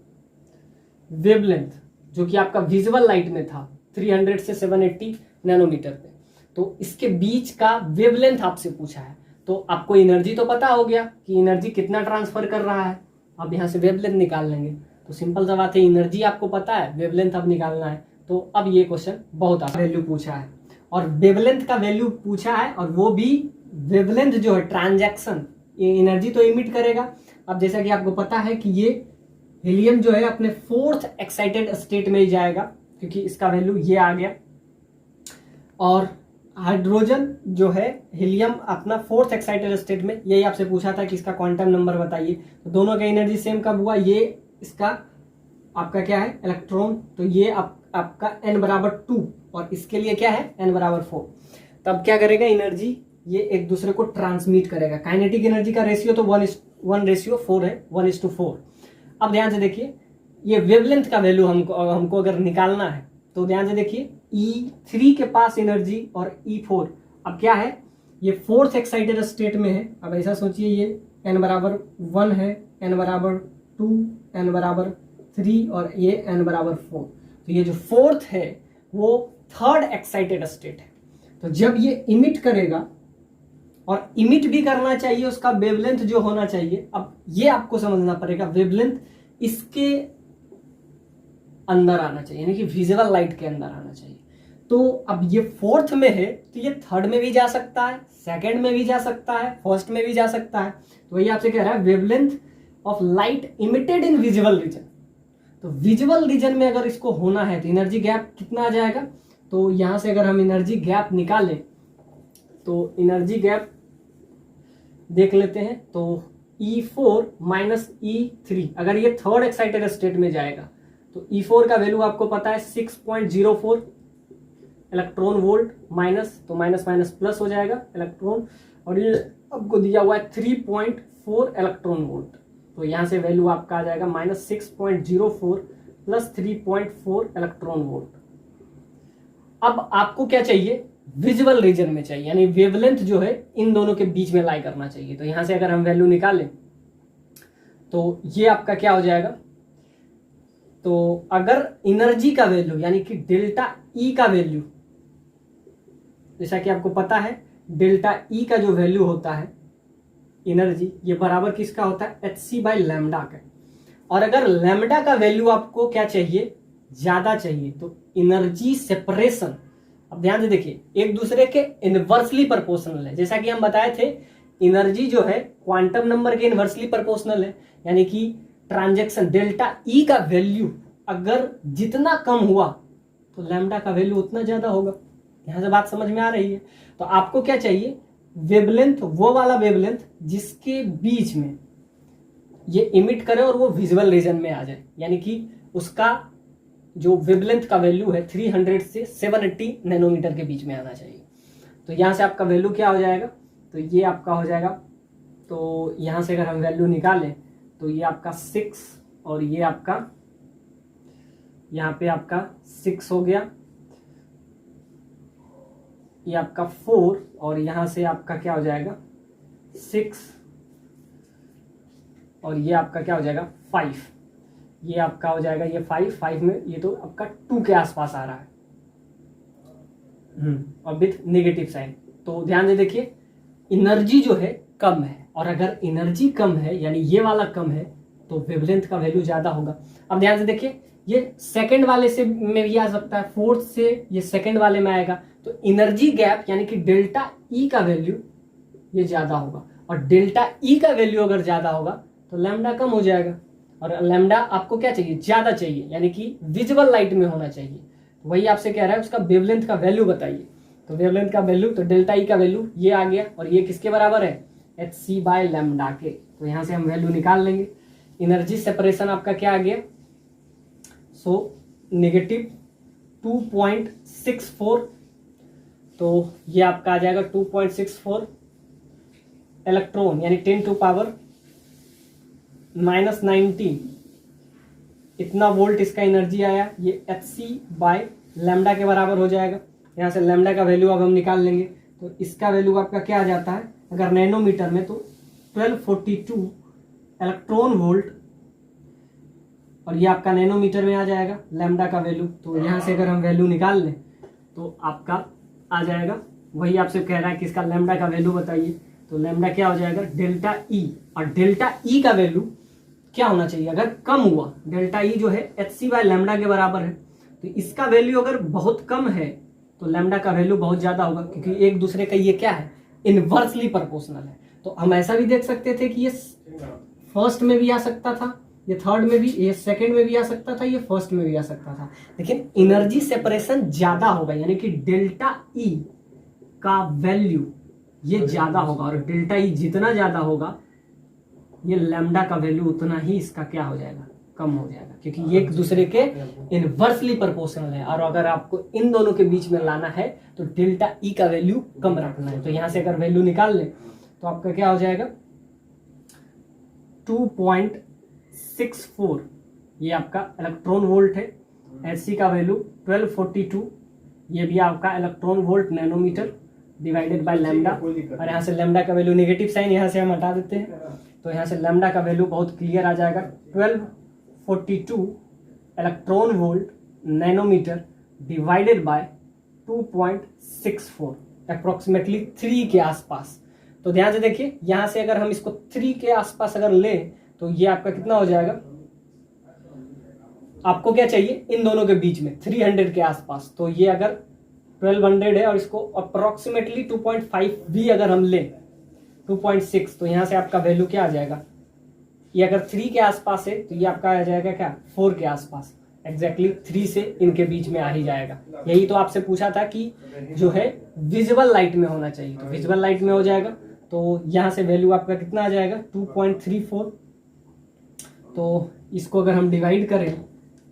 वेवलेंथ जो कि आपका विजुअल लाइट में था 300 से 780 नैनोमीटर पे, तो इसके बीच का वेवलेंथ आपसे पूछा है। तो आपको एनर्जी तो पता हो गया कि एनर्जी कितना ट्रांसफर कर रहा है, अब यहाँ से वेवलेंथ निकाल लेंगे। तो सिंपल सा बात है, एनर्जी आपको पता है, वेवलेंथ अब निकालना है। तो अब ये क्वेश्चन बहुत आसान, वैल्यू पूछा है और वेवलेंथ का वैल्यू पूछा है, और वो भी वेवलेंथ जो है ट्रांजैक्शन, ये एनर्जी तो इमिट करेगा। अब जैसा कि आपको पता है कि ये हीलियम जो है अपने फोर्थ एक्साइटेड स्टेट में ही जाएगा, क्योंकि इसका वैल्यू ये आ गया, और हाइड्रोजन जो है हीलियम अपना फोर्थ एक्साइटेड स्टेट में, यही आपसे पूछा था कि इसका क्वांटम नंबर बताइए। तो दोनों का एनर्जी सेम कब हुआ, ये इसका आपका क्या है इलेक्ट्रॉन, तो ये आपका n बराबर 2 और इसके लिए क्या है n बराबर 4। तब क्या करेगा, एनर्जी ये एक दूसरे को ट्रांसमिट करेगा। काइनेटिक एनर्जी का रेशियो तो 1:4 है, 1:4। अब ध्यान से देखिए, ये वेवलेंथ का वैल्यू हमको अगर निकालना है, तो ध्यान से देखिए E3 के पास एनर्जी और E4 अब क्या है, ये फोर्थ एक्साइटेड स्टेट में है। अब ऐसा सोचिए, ये n बराबर 1 है, n बराबर 2, n बराबर 3 और ये n बराबर 4। तो ये जो फोर्थ है वो थर्ड एक्साइटेड स्टेट है। तो जब ये इमिट करेगा, और इमिट भी करना चाहिए, उसका वेवलेंथ जो होना चाहिए, अब ये आपको समझना पड़ेगा, वेवलेंथ इसके अंदर आना चाहिए, यानी कि विजुअल लाइट के अंदर आना चाहिए। तो अब ये फोर्थ में है, तो ये थर्ड में भी जा सकता है, सेकंड में भी जा सकता है, फर्स्ट में भी जा सकता है। तो वही आपसे कह रहा है wavelength of light emitted in visual region. तो विजुअल रीजन में अगर इसको होना है तो एनर्जी गैप कितना आ जाएगा, तो यहां से अगर हम एनर्जी गैप निकालें, तो एनर्जी गैप देख लेते हैं। तो E4 माइनस E3, अगर ये थर्ड एक्साइटेड स्टेट में जाएगा, तो E4 का वैल्यू आपको पता है 6.04 इलेक्ट्रॉन वोल्ट, माइनस तो माइनस माइनस प्लस हो जाएगा इलेक्ट्रॉन, और ये आपको दिया हुआ है 3.4 इलेक्ट्रॉन वोल्ट। तो यहां से वैल्यू आपका आ जाएगा माइनस 6.04 प्लस 3.4 इलेक्ट्रॉन वोल्ट। अब आपको क्या चाहिए, विजुअल रीजन में चाहिए, यानी वेवलेंथ जो है इन दोनों के बीच में लाई करना चाहिए। तो यहां से अगर हम वैल्यू निकालें, तो ये आपका क्या हो जाएगा, तो अगर एनर्जी का वैल्यू यानी कि डेल्टा E का वैल्यू, जैसा कि आपको पता है डेल्टा E का जो वैल्यू होता है एनर्जी, ये बराबर किसका होता है, hc/लैम्डा का। और अगर लैम्डा का वैल्यू आपको क्या चाहिए, ज्यादा चाहिए, तो एनर्जी सेपरेशन, अब ध्यान से देखिए, एक दूसरे के इनवर्सली प्रोपोर्शनल है। जैसा कि हम बताए थे, एनर्जी जो है क्वांटम नंबर के इनवर्सली प्रोपोर्शनल है, यानी कि ट्रांजैक्शन डेल्टा E का वैल्यू अगर जितना कम हुआ तो लैम्डा का वैल्यू उतना ज्यादा होगा। यहां से बात समझ में आ रही है। तो आपको क्या चाहिए, वेवलेंथ, वो वाला वेवलेंथ जिसके बीच में ये इमिट करे और वो विजुअल रीजन में आ जाए, यानी कि उसका जो वेवलेंथ का वैल्यू है 300 से 780 नैनोमीटर के बीच में आना चाहिए। तो यहां से आपका वैल्यू क्या हो जाएगा, तो ये आपका हो जाएगा, तो यहां से अगर हम वैल्यू निकालें तो ये आपका 6 और ये आपका यहाँ पे आपका 6 हो गया, ये आपका 4 और यहां से आपका क्या हो जाएगा 6 और ये आपका क्या हो जाएगा 5, ये आपका हो जाएगा ये 5 में ये तो आपका 2 के आसपास आ रहा है और विथ नेगेटिव साइन। तो ध्यान से देखिए, एनर्जी जो है कम है, और अगर एनर्जी कम है यानी ये वाला कम है तो वेवलेंथ का वैल्यू ज्यादा होगा। अब ध्यान से देखिए, ये सेकंड वाले से में भी आ सकता है, फोर्थ से ये सेकंड वाले में आएगा। तो एनर्जी गैप यानी कि डेल्टा E का वैल्यू ये ज़्यादा होगा, और डेल्टा ई का वैल्यू अगर ज़्यादा होगा तो लैम्डा कम हो जाएगा। और लैम्डा आपको क्या चाहिए, ज़्यादा चाहिए, यानी कि विजुअल लाइट में होना चाहिए। वही आपसे कह रहा है उसका वेवलेंथ का वैल्यू बताइए। तो वेवलेंथ का वैल्यू, तो डेल्टा ई का वैल्यू ये आ गया, और ये किसके बराबर है, एच सी बाय लैम्डा के। तो यहाँ से हम वैल्यू निकाल लेंगे। एनर्जी सेपरेशन आपका क्या आ गया, सो नेगेटिव 2.64, तो ये आपका आ जाएगा 2.64 इलेक्ट्रॉन, यानी 10⁻⁻⁹ इतना वोल्ट इसका एनर्जी आया। ये एच सी बाय लैम्डा के बराबर हो जाएगा। यहाँ से लैम्डा का वैल्यू अब हम निकाल लेंगे। तो इसका वैल्यू आपका क्या आ जाता है, अगर नैनोमीटर में, तो 1242 इलेक्ट्रॉन वोल्ट, और ये आपका नैनोमीटर में आ जाएगा लैम्डा का वैल्यू। तो यहाँ से अगर हम वैल्यू निकाल लें तो आपका आ जाएगा, वही आपसे कह रहा है कि इसका लैम्डा का वैल्यू बताइए। तो लैम्डा क्या हो जाएगा, डेल्टा ई, और डेल्टा ई का वैल्यू क्या होना चाहिए, अगर कम हुआ, डेल्टा ई जो है एच सी बाय लैम्डा के बराबर है, तो इसका वैल्यू अगर बहुत कम है तो लैम्डा का वैल्यू बहुत ज्यादा होगा, क्योंकि एक दूसरे का ये क्या है, इनवर्सली प्रोपोर्शनल है। तो हम ऐसा भी देख सकते थे कि ये फर्स्ट में भी आ सकता था, ये थर्ड में भी, ये सेकंड में भी आ सकता था, ये फर्स्ट में भी आ सकता था, लेकिन एनर्जी सेपरेशन ज्यादा होगा, यानी कि डेल्टा ई का वैल्यू ये ज्यादा होगा, और डेल्टा ई जितना ज्यादा होगा ये लैम्डा का वैल्यू उतना ही इसका क्या हो जाएगा, कम हो जाएगा, क्योंकि ये एक दूसरे के इनवर्सली प्रोपोर्शनल है। और अगर आपको इन दोनों के बीच में लाना है तो डेल्टा ई का वैल्यू कम रखना है। तो यहां से अगर वैल्यू निकाल लें तो आपका क्या हो जाएगा, 2.64, ये आपका इलेक्ट्रॉन वोल्ट है। एच सी का वैल्यू 1242, ये भी आपका electron volt nanometre divided by lambda. और यहाँ से लैम्डा का वैल्यू नेगेटिव साइन यहाँ से हम हटा देते हैं, तो यहाँ से लैम्डा का वैल्यू बहुत क्लियर आ जाएगा, 1242 electron volt nanometre divided by 2.64, approximately 3 के आसपास। तो ध्यान से देखिए, यहां से अगर हम इसको 3 के आसपास अगर लें तो ये आपका कितना हो जाएगा, आपको क्या चाहिए, इन दोनों के बीच में 300 के आसपास। तो ये अगर 1200 है और इसको अप्रोक्सीमेटली 2.5 भी अगर हम लें, 2.6, तो यहां से आपका वैल्यू क्या आ जाएगा, ये अगर 3 के आसपास है तो ये आपका आ जाएगा क्या, 4 के आसपास, एग्जैक्टली 3 से इनके बीच में आ ही जाएगा। यही तो आपसे पूछा था कि जो है विजुअल लाइट में होना चाहिए, तो विजुअल लाइट में हो जाएगा। तो यहां से वैल्यू आपका कितना आ जाएगा, 2.34। तो इसको अगर हम डिवाइड करें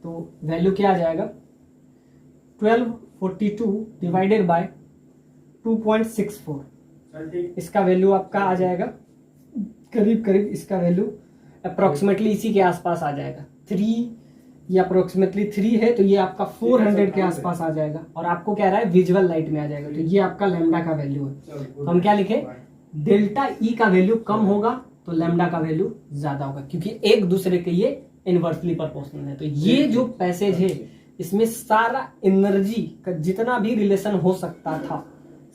तो वैल्यू क्या आ जाएगा, 1242 डिवाइडेड बाय 2.64, इसका वैल्यू आपका आ जाएगा करीब करीब, इसका वैल्यू अप्रोक्सीमेटली इसी के आसपास आ जाएगा, 3 या अप्रोक्सीमेटली 3 है, तो ये आपका 400 के आसपास आ जाएगा। और आपको कह रहा है विजुअल लाइट में आ जाएगा, तो ये आपका लैम्डा का वैल्यू है। तो हम क्या लिखे, डेल्टा ई का वैल्यू कम होगा तो लैम्डा का वैल्यू ज्यादा होगा, क्योंकि एक दूसरे के ये इनवर्सली प्रोपोर्शनल है। तो ये जो पैसेज है इसमें सारा एनर्जी का जितना भी रिलेशन हो सकता था,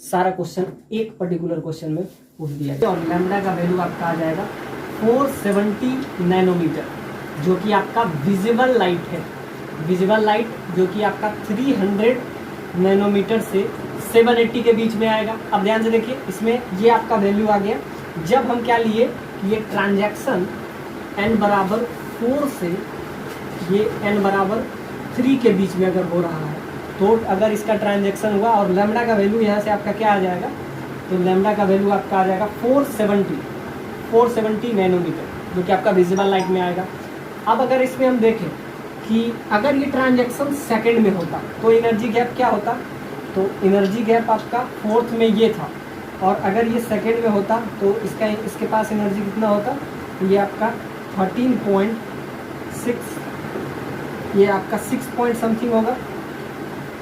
सारा क्वेश्चन एक पर्टिकुलर क्वेश्चन में पूछ दिया गया। और लैम्डा का वैल्यू आपका आ जाएगा 470 नैनोमीटर, जो कि आपका विजिबल लाइट है। विजिबल लाइट जो कि आपका 300 नैनोमीटर से 780 के बीच में आएगा। अब ध्यान से देखिए, इसमें ये आपका वैल्यू आ गया जब हम क्या लिए, ये ट्रांजैक्शन n बराबर 4 से ये n बराबर 3 के बीच में अगर हो रहा है, तो अगर इसका ट्रांजैक्शन हुआ और लैम्डा का वैल्यू यहाँ से आपका क्या आ जाएगा, तो लैम्डा का वैल्यू आपका आ जाएगा 470 नैनोमीटर, जो कि आपका विजिबल लाइट में आएगा। अब अगर इसमें हम देखें कि अगर ये ट्रांजैक्शन सेकंड में होता तो एनर्जी गैप क्या होता, तो एनर्जी गैप आपका 4th में ये था, और अगर ये सेकंड में होता तो इसके पास एनर्जी कितना होता, ये आपका 13.6, ये आपका 6 पॉइंट समथिंग होगा,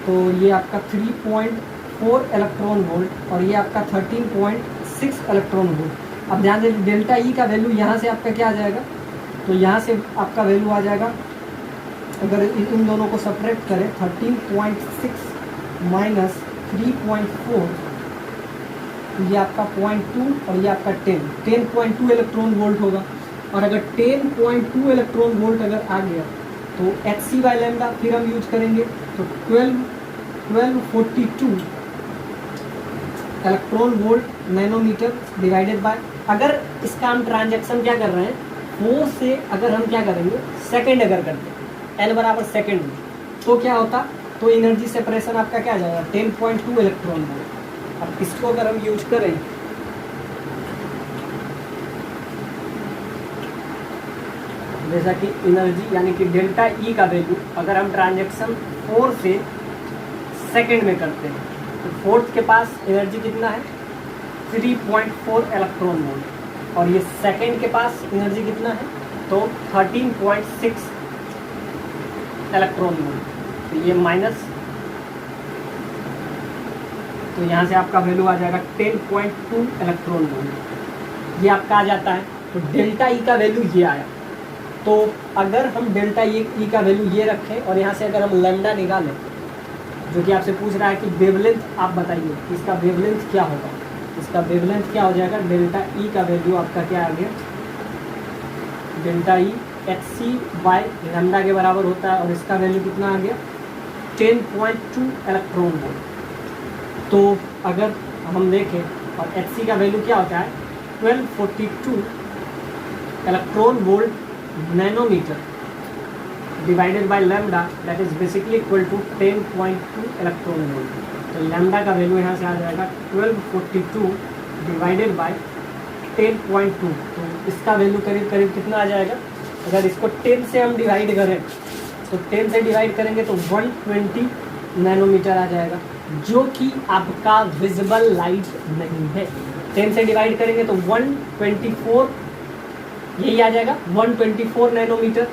तो ये आपका 3.4 इलेक्ट्रॉन वोल्ट, और ये आपका 13.6 इलेक्ट्रॉन वोल्ट। अब ध्यान दें, डेल्टा ई का वैल्यू यहाँ से आपका क्या आ जाएगा, तो यहाँ से आपका वैल्यू आ जाएगा, अगर इन दोनों को सब्ट्रैक्ट करें, 13.6 माइनस 3.4, ये आपका 0.2 और ये आपका 10.2 इलेक्ट्रॉन वोल्ट होगा। और अगर 10.2 इलेक्ट्रॉन वोल्ट अगर आ गया तो एच सी बाय लैम्डा फिर हम यूज करेंगे, तो 1242 electron volt nanometre divided by, अगर इसका हम ट्रांजैक्शन क्या कर रहे हैं 4 से, अगर हम क्या करेंगे सेकेंड अगर करते हैं n बराबर सेकेंड में, तो क्या होता, तो एनर्जी सेपरेशन आपका क्या आ जाएगा 10.2 इलेक्ट्रॉन वोल्ट। अब इसको अगर हम यूज करें जैसा कि एनर्जी यानी कि डेल्टा ई का वैल्यू अगर हम ट्रांजैक्शन 4 से सेकेंड में करते हैं तो फोर्थ के पास एनर्जी कितना है 3.4 इलेक्ट्रॉन वोल्ट, और ये सेकेंड के पास एनर्जी कितना है तो 13.6 इलेक्ट्रॉन वोल्ट। तो ये माइनस, तो यहाँ से आपका वैल्यू आ जाएगा 10.2 इलेक्ट्रॉन वोल्ट, ये आपका आ जाता है। तो डेल्टा ई का वैल्यू ये आया। तो अगर हम डेल्टा ई का वैल्यू ये रखें और यहाँ से अगर हम लैम्डा निकालें, जो कि आपसे पूछ रहा है कि वेवलेंथ आप बताइए इसका वेवलेंथ क्या होगा, इसका वेवलेंथ क्या हो जाएगा, डेल्टा ई का वैल्यू आपका क्या आ गया, delta E HC by lambda के बराबर होता है, और इसका वैल्यू कितना आ गया 10.2 इलेक्ट्रॉन वोल्ट। तो अगर हम देखें और HC का वैल्यू क्या होता है 1242 electron volt nanometre divided by lambda, that is basically equal to 10.2 electron volt. तो लैम्डा का वैल्यू यहाँ से आ जाएगा 1242 डिवाइडेड बाय 10.2, तो इसका वैल्यू करीब करीब कितना आ जाएगा, अगर इसको 10 से हम डिवाइड करें तो 10 से डिवाइड करेंगे तो 120 नैनोमीटर आ जाएगा, जो कि आपका विजिबल लाइट नहीं है। 10 से डिवाइड करेंगे तो 124 यही आ जाएगा 124 नैनोमीटर,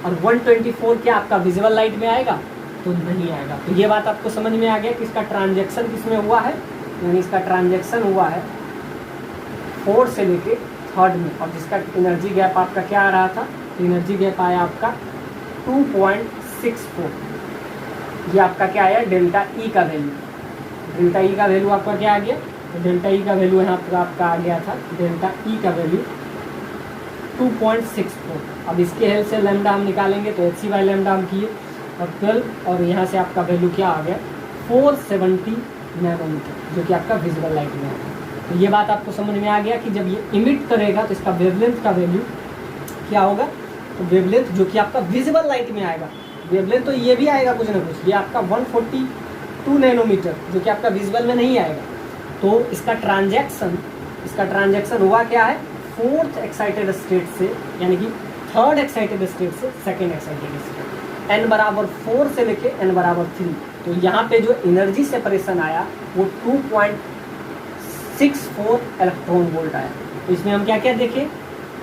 और 124 क्या आपका विजिबल लाइट में आएगा तो नहीं आएगा। तो ये बात आपको समझ में आ गया कि इसका ट्रांजैक्शन किसमें हुआ है, यानी इसका ट्रांजैक्शन हुआ है 4 से लेके 3rd में, और जिसका एनर्जी गैप आपका क्या आ रहा था, एनर्जी गैप आया आपका 2.64। ये आपका क्या आया डेल्टा ई का वैल्यू, डेल्टा ई का वैल्यू आपका क्या आ गया, तो डेल्टा ई का वैल्यू यहाँ पर आपका आ गया था, डेल्टा ई का वैल्यू 2.64। अब इसके हेल्प से लैम्डा हम निकालेंगे तो HC बाई लैम्डा हम किए और 12, और यहाँ से आपका वैल्यू क्या आ गया 470 नैनोमीटर, जो कि आपका विजिबल लाइट में आ गया। तो ये बात आपको समझ में आ गया कि जब ये इमिट करेगा तो इसका वेवलेंथ का वैल्यू क्या होगा, तो वेवलेंथ जो कि आपका विजिबल लाइट में आएगा, वेवलेंथ तो ये भी आएगा कुछ ना कुछ, ये आपका 142 नैनोमीटर जो कि आपका विजिबल में नहीं आएगा। तो इसका ट्रांजैक्शन हुआ क्या है 4th एक्साइटेड स्टेट से, यानी कि 3rd एक्साइटेड स्टेट से 2nd एक्साइटेड स्टेट, n बराबर 4 से लेके n बराबर 3। तो यहाँ पे जो एनर्जी सेपरेशन आया वो 2.64 इलेक्ट्रॉन वोल्ट आया। तो इसमें हम क्या क्या देखें,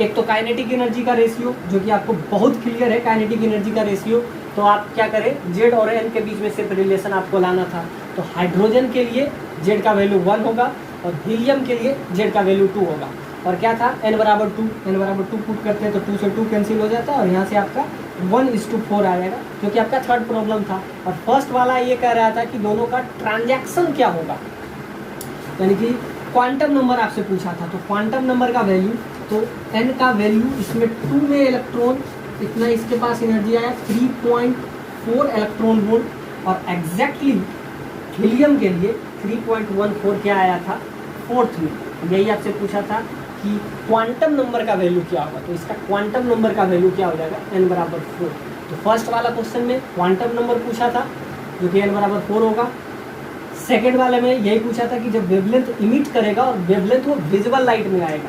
एक तो काइनेटिक एनर्जी का रेशियो जो कि आपको बहुत क्लियर है, काइनेटिक एनर्जी का रेशियो, तो आप क्या करें Z और N के बीच में सिर्फ रिलेशन आपको लाना था। तो हाइड्रोजन के लिए Z का वैल्यू 1 होगा और हीलियम के लिए Z का वैल्यू 2 होगा, और क्या था n बराबर 2 पुट करते हैं तो 2 से 2 कैंसिल हो जाता है, और यहाँ से आपका 1:4 आ जाएगा, जो कि आपका 3rd प्रॉब्लम था। और फर्स्ट वाला ये कह रहा था कि दोनों का ट्रांजैक्शन क्या होगा, यानी कि क्वांटम नंबर आपसे पूछा था। तो क्वांटम नंबर का वैल्यू, तो n का वैल्यू इसमें 2 में इलेक्ट्रॉन इतना इसके पास एनर्जी आया 3.4 इलेक्ट्रॉन वोल्ट, और एग्जैक्टली हीलियम के लिए 3.14 क्या आया था 4th में। यही आपसे पूछा था कि क्वांटम नंबर का वैल्यू क्या होगा, तो इसका क्वांटम नंबर का वैल्यू क्या हो जाएगा n बराबर 4। तो फर्स्ट वाला क्वेश्चन में क्वांटम नंबर पूछा था जो कि n बराबर 4 होगा। सेकेंड वाले में यही पूछा था कि जब वेवलेंथ इमिट करेगा और वेवलेंथ वो विजिबल लाइट में आएगा,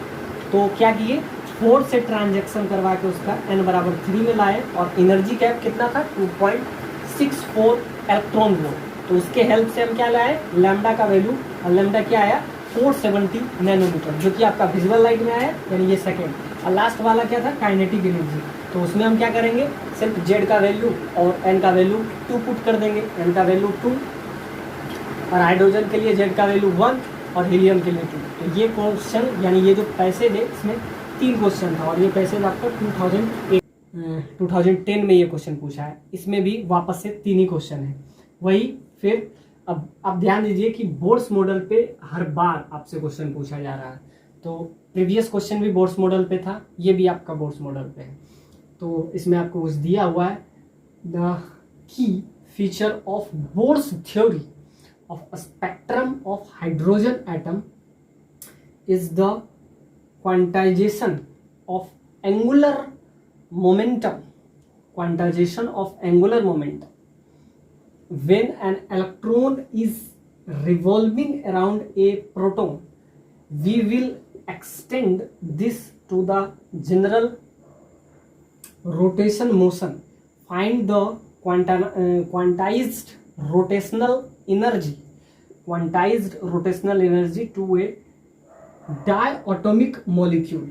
तो क्या किए 4 से ट्रांजैक्शन करवा के उसका n बराबर 3 में लाए, और एनर्जी गैप कितना था 2.64 इलेक्ट्रॉन वोल्ट। तो उसके हेल्प से हम क्या लाए लैम्डा का वैल्यू, और लैम्डा क्या आया 470 नैनोमीटर, जो कि आपका विजुअल लाइट में आया, यानी ये सेकेंड। और लास्ट वाला क्या था काइनेटिक एनर्जी, तो उसमें हम क्या करेंगे सिर्फ Z का वैल्यू और N का वैल्यू 2 पुट कर देंगे, N का वैल्यू 2, और हाइड्रोजन के लिए Z का वैल्यू 1 और हीलियम के लिए 2। तो ये क्वेश्चन यानी ये जो पैसेज है इसमें 3 क्वेश्चन था, और ये पैसेज आपका 2010 में ये क्वेश्चन पूछा है। इसमें भी वापस से 3 ही क्वेश्चन है वही। फिर अब आप ध्यान दीजिए कि बोर्ड्स मॉडल पे हर बार आपसे क्वेश्चन पूछा जा रहा है, तो प्रीवियस क्वेश्चन भी बोर्ड्स मॉडल पे था, ये भी आपका बोर्ड्स मॉडल पे है। तो इसमें आपको कुछ दिया हुआ है the key feature of boards theory, of a spectrum of hydrogen atom is the quantization of angular momentum. Quantization of angular momentum when an electron is revolving around a proton. We will extend this to the general rotation motion. Find the quantized rotational energy. Quantized rotational energy to a diatomic molecule.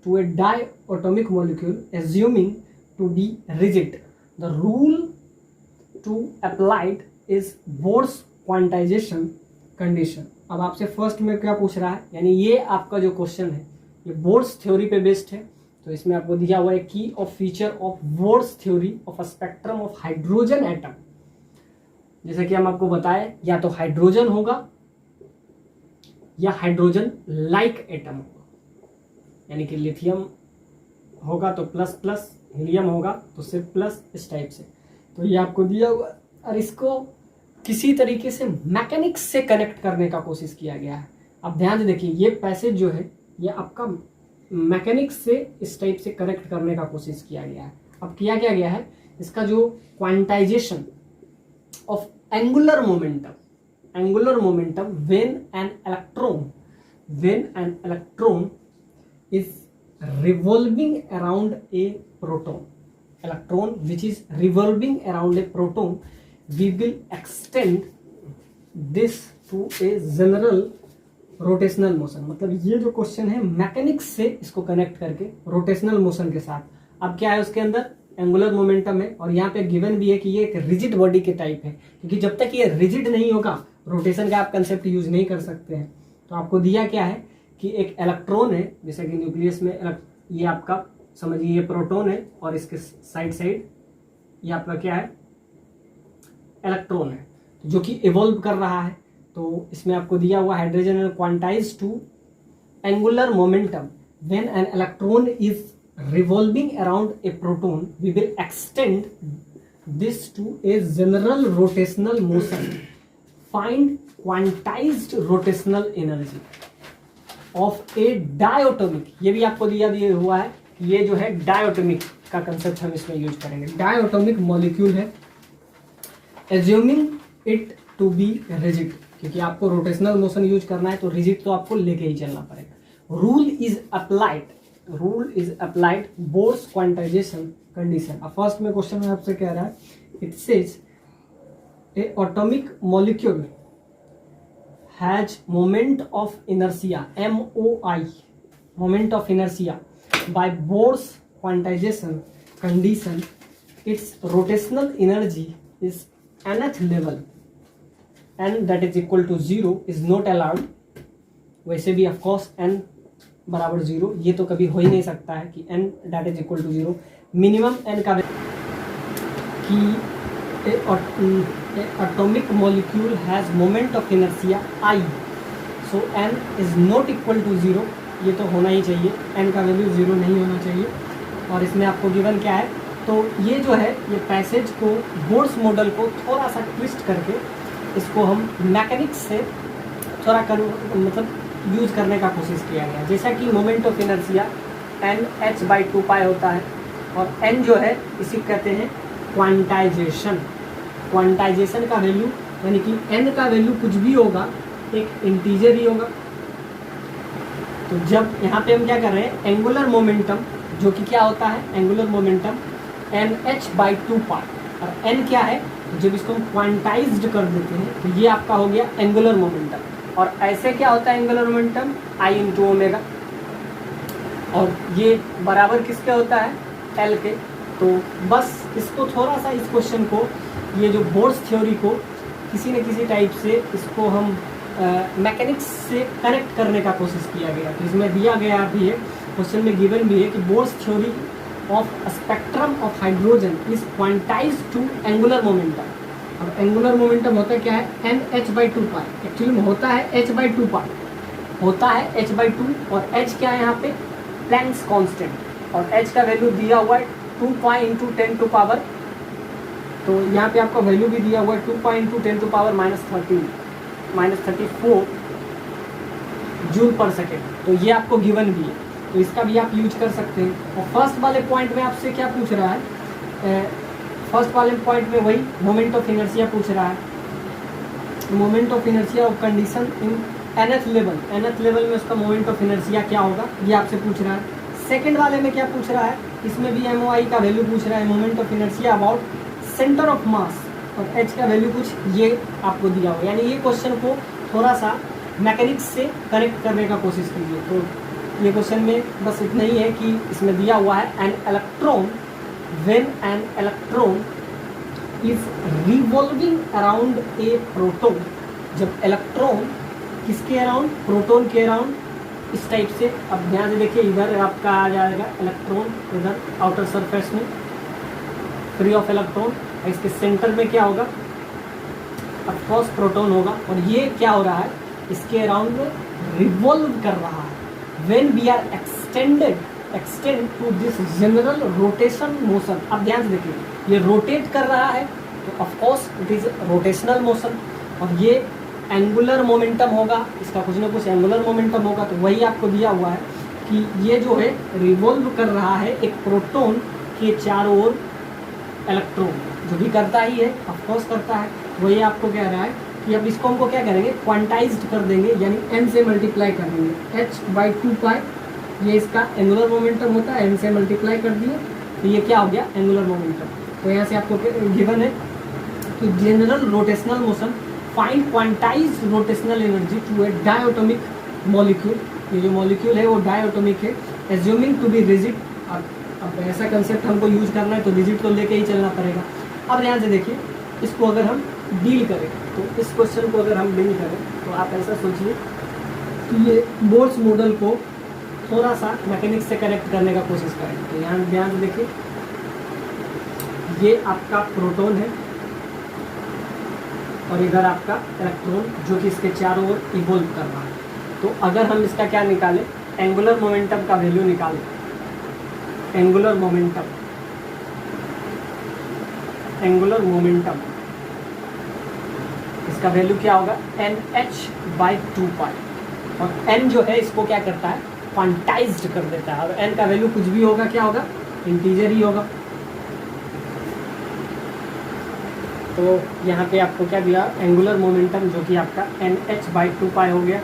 To a diatomic molecule assuming to be rigid. The rule to applied is Bohr's quantization condition. अब आपसे first में क्या पूछ रहा है, यानी ये आपका जो क्वेश्चन है ये बोर्स थ्योरी पे बेस्ड है। तो इसमें आपको दिया हुआ है की of feature of bourse theory of a spectrum of hydrogen atom. जैसे कि हम आपको बताए, या तो हाइड्रोजन होगा या हाइड्रोजन लाइक एटम होगा, यानी कि लिथियम होगा तो प्लस प्लस, हीलियम होगा तो सिर्फ प्लस, इस टाइप से। तो ये आपको दिया हुआ और इसको किसी तरीके से मैकेनिक्स से कनेक्ट करने का कोशिश किया गया है। अब ध्यान से देखिए, ये पैसेज जो है ये आपका मैकेनिक्स से इस टाइप से कनेक्ट करने का कोशिश किया गया है। अब किया क्या गया है, इसका जो quantization of angular momentum when an electron is revolving around a proton, electron which is revolving around a proton, we will extend this to a general rotational motion। मतलब ये जो क्वेश्चन है मैकेनिक्स से इसको कनेक्ट करके rotational motion के साथ। अब क्या है उसके अंदर एंगुलर मोमेंटम है, और यहाँ पे गिवन भी है कि ये एक रिजिड बॉडी के टाइप है, क्योंकि जब तक ये रिजिड नहीं होगा रोटेशन का आप कंसेप्ट यूज नहीं कर सकते हैं। तो आपको दिया क्या है कि एक इलेक्ट्रॉन है, जैसे कि न्यूक्लियस में ये आपका समझिए ये प्रोटॉन है और इसके साइड ये आपका क्या है, इलेक्ट्रॉन है, जो कि इवॉल्व कर रहा है। तो इसमें आपको दिया हुआ hydrogen quantized to angular momentum when an electron is revolving around a proton, we will extend this to a general rotational motion. Find quantized rotational energy of a diatomic. ये भी आपको दिया हुआ है, ये जो है डायोटोमिक का कंसेप्ट हम इसमें यूज करेंगे। डायोटोमिक मॉलिक्यूल है, assuming it to be rigid, क्योंकि आपको रोटेशनल मोशन यूज करना है तो रिजिड तो आपको लेके ही चलना पड़ेगा। Rule is applied Bohr's quantization condition. अब फर्स्ट में क्वेश्चन में आपसे कह रहा है, it says a atomic molecule has moment of inertia, MOI, moment of inertia by Bohr's quantization condition, its rotational energy is nth level, n that is equal to 0 is not allowed। वैसे भी of course n बराबर 0 ये तो कभी हो ही नहीं सकता है कि n that is equal to 0। Minimum n का कि atomic molecule has moment of inertia I, so n is not equal to 0, ये तो होना ही चाहिए, n का वैल्यू 0 नहीं होना चाहिए। और इसमें आपको गिवन क्या है, तो ये जो है ये पैसेज को बोर्स मॉडल को थोड़ा सा ट्विस्ट करके इसको हम मैकेनिक्स से थोड़ा मतलब यूज करने का कोशिश किया गया। जैसा कि मोमेंट ऑफ इनर्शिया NH/2π होता है, और n जो है इसी कहते हैं क्वांटाइजेशन। क्वांटाइजेशन का वैल्यू यानी कि n का वैल्यू कुछ भी होगा, एक इंटीजर ही होगा। तो जब यहाँ पे हम क्या कर रहे हैं, एंगुलर मोमेंटम जो कि क्या होता है, एंगुलर मोमेंटम NH/2π, और n क्या है, तो जब इसको हम क्वांटाइज्ड कर देते हैं तो ये आपका हो गया एंगुलर मोमेंटम। और ऐसे क्या होता है एंगुलर मोमेंटम, I/ω, और ये बराबर किसके होता है, L के। तो बस इसको थोड़ा सा इस क्वेश्चन को, ये जो बोर्स थ्योरी को किसी न किसी टाइप से इसको हम मैकेनिक्स से कनेक्ट करने का कोशिश किया गया। तो इसमें दिया गया भी है, क्वेश्चन में गिवन भी है कि Bohr's theory of spectrum of hydrogen is quantized to angular momentum. और एंगुलर मोमेंटम होता क्या है, NH/2π, एक्चुअली में होता है H/2π, होता है H/2, और H क्या है यहाँ पे, प्लैंक्स कांस्टेंट, और H का वैल्यू दिया हुआ है 2π × 10⁻⁴ तो यहाँ पे आपका वैल्यू भी दिया हुआ है 2.10⁻³ जूल पर सेकेंड, तो ये आपको गिवन भी है, तो इसका भी आप यूज कर सकते हैं। और फर्स्ट वाले पॉइंट में आपसे क्या पूछ रहा है, फर्स्ट वाले पॉइंट में वही मोमेंट ऑफ इनर्शिया पूछ रहा है, moment of inertia of condition in nth level, nth level में उसका मोमेंट ऑफ इनर्शिया क्या होगा ये आपसे पूछ रहा है। सेकंड वाले में क्या पूछ रहा है, इसमें भी MOI का वैल्यू पूछ रहा है, moment of inertia about centre of मास, और H का वैल्यू कुछ ये आपको दिया हुआ है। यानी ये क्वेश्चन को थोड़ा सा मैकेनिक्स से कनेक्ट करने का कोशिश कीजिए। तो ये क्वेश्चन में बस इतना ही है कि इसमें दिया हुआ है an electron when an electron is revolving around a proton, जब इलेक्ट्रॉन किसके अराउंड, प्रोटॉन के अराउंड, इस टाइप से। अब ध्यान से देखिए, इधर आपका आ जाएगा इलेक्ट्रॉन, इधर आउटर सरफेस में फ्री ऑफ इलेक्ट्रॉन, इसके सेंटर में क्या होगा, ऑफकोर्स प्रोटॉन होगा, और ये क्या हो रहा है, इसके अराउंड में रिवॉल्व कर रहा है। When we are extend to this general rotation motion, अब ध्यान से देखिए ये रोटेट कर रहा है, तो of course it is rotational motion, और ये एंगुलर मोमेंटम होगा, इसका कुछ ना कुछ एंगुलर मोमेंटम होगा। तो वही आपको दिया हुआ है कि ये जो है रिवॉल्व कर रहा है एक प्रोटॉन के चारों ओर इलेक्ट्रॉन, जो भी करता ही है, ऑफकोर्स करता है। वही आपको कह रहा है कि अब इसको हमको क्या करेंगे, क्वांटाइज्ड कर देंगे, यानी n से मल्टीप्लाई कर देंगे, h/2π ये इसका एंगुलर मोमेंटम होता है, n से मल्टीप्लाई कर दिए तो ये क्या हो गया, एंगुलर मोमेंटम। तो यहाँ से आपको गिवन है कि general rotational motion, find quantized rotational energy to a diatomic molecule, ये जो मॉलिक्यूल है वो डायटोमिक है, एज्यूमिंग टू बी रिजिड। अब ऐसा कंसेप्ट हमको यूज करना है तो रिजिड तो लेके ही चलना पड़ेगा। अब ध्यान से देखिए, इसको अगर हम डील करें, तो इस क्वेश्चन को अगर हम डील करें तो आप ऐसा सोचिए कि ये बोर्स मॉडल को थोड़ा सा मैकेनिक्स से कनेक्ट करने का कोशिश करें। तो यहाँ ध्यान से देखिए, ये आपका प्रोटॉन है और इधर आपका इलेक्ट्रॉन, जो कि इसके चारों ओर इवॉल्व कर रहा है। तो अगर हम इसका क्या निकालें, एंगुलर मोमेंटम का वैल्यू निकालें, एंगुलर मोमेंटम इसका वैल्यू क्या होगा, NH/2π, और n जो है इसको क्या करता है, क्वांटाइज्ड कर देता है। और n का वैल्यू कुछ भी होगा, क्या होगा, इंटीजर ही होगा। तो यहाँ पे आपको क्या दिया, एंगुलर मोमेंटम जो कि आपका NH/2π हो गया।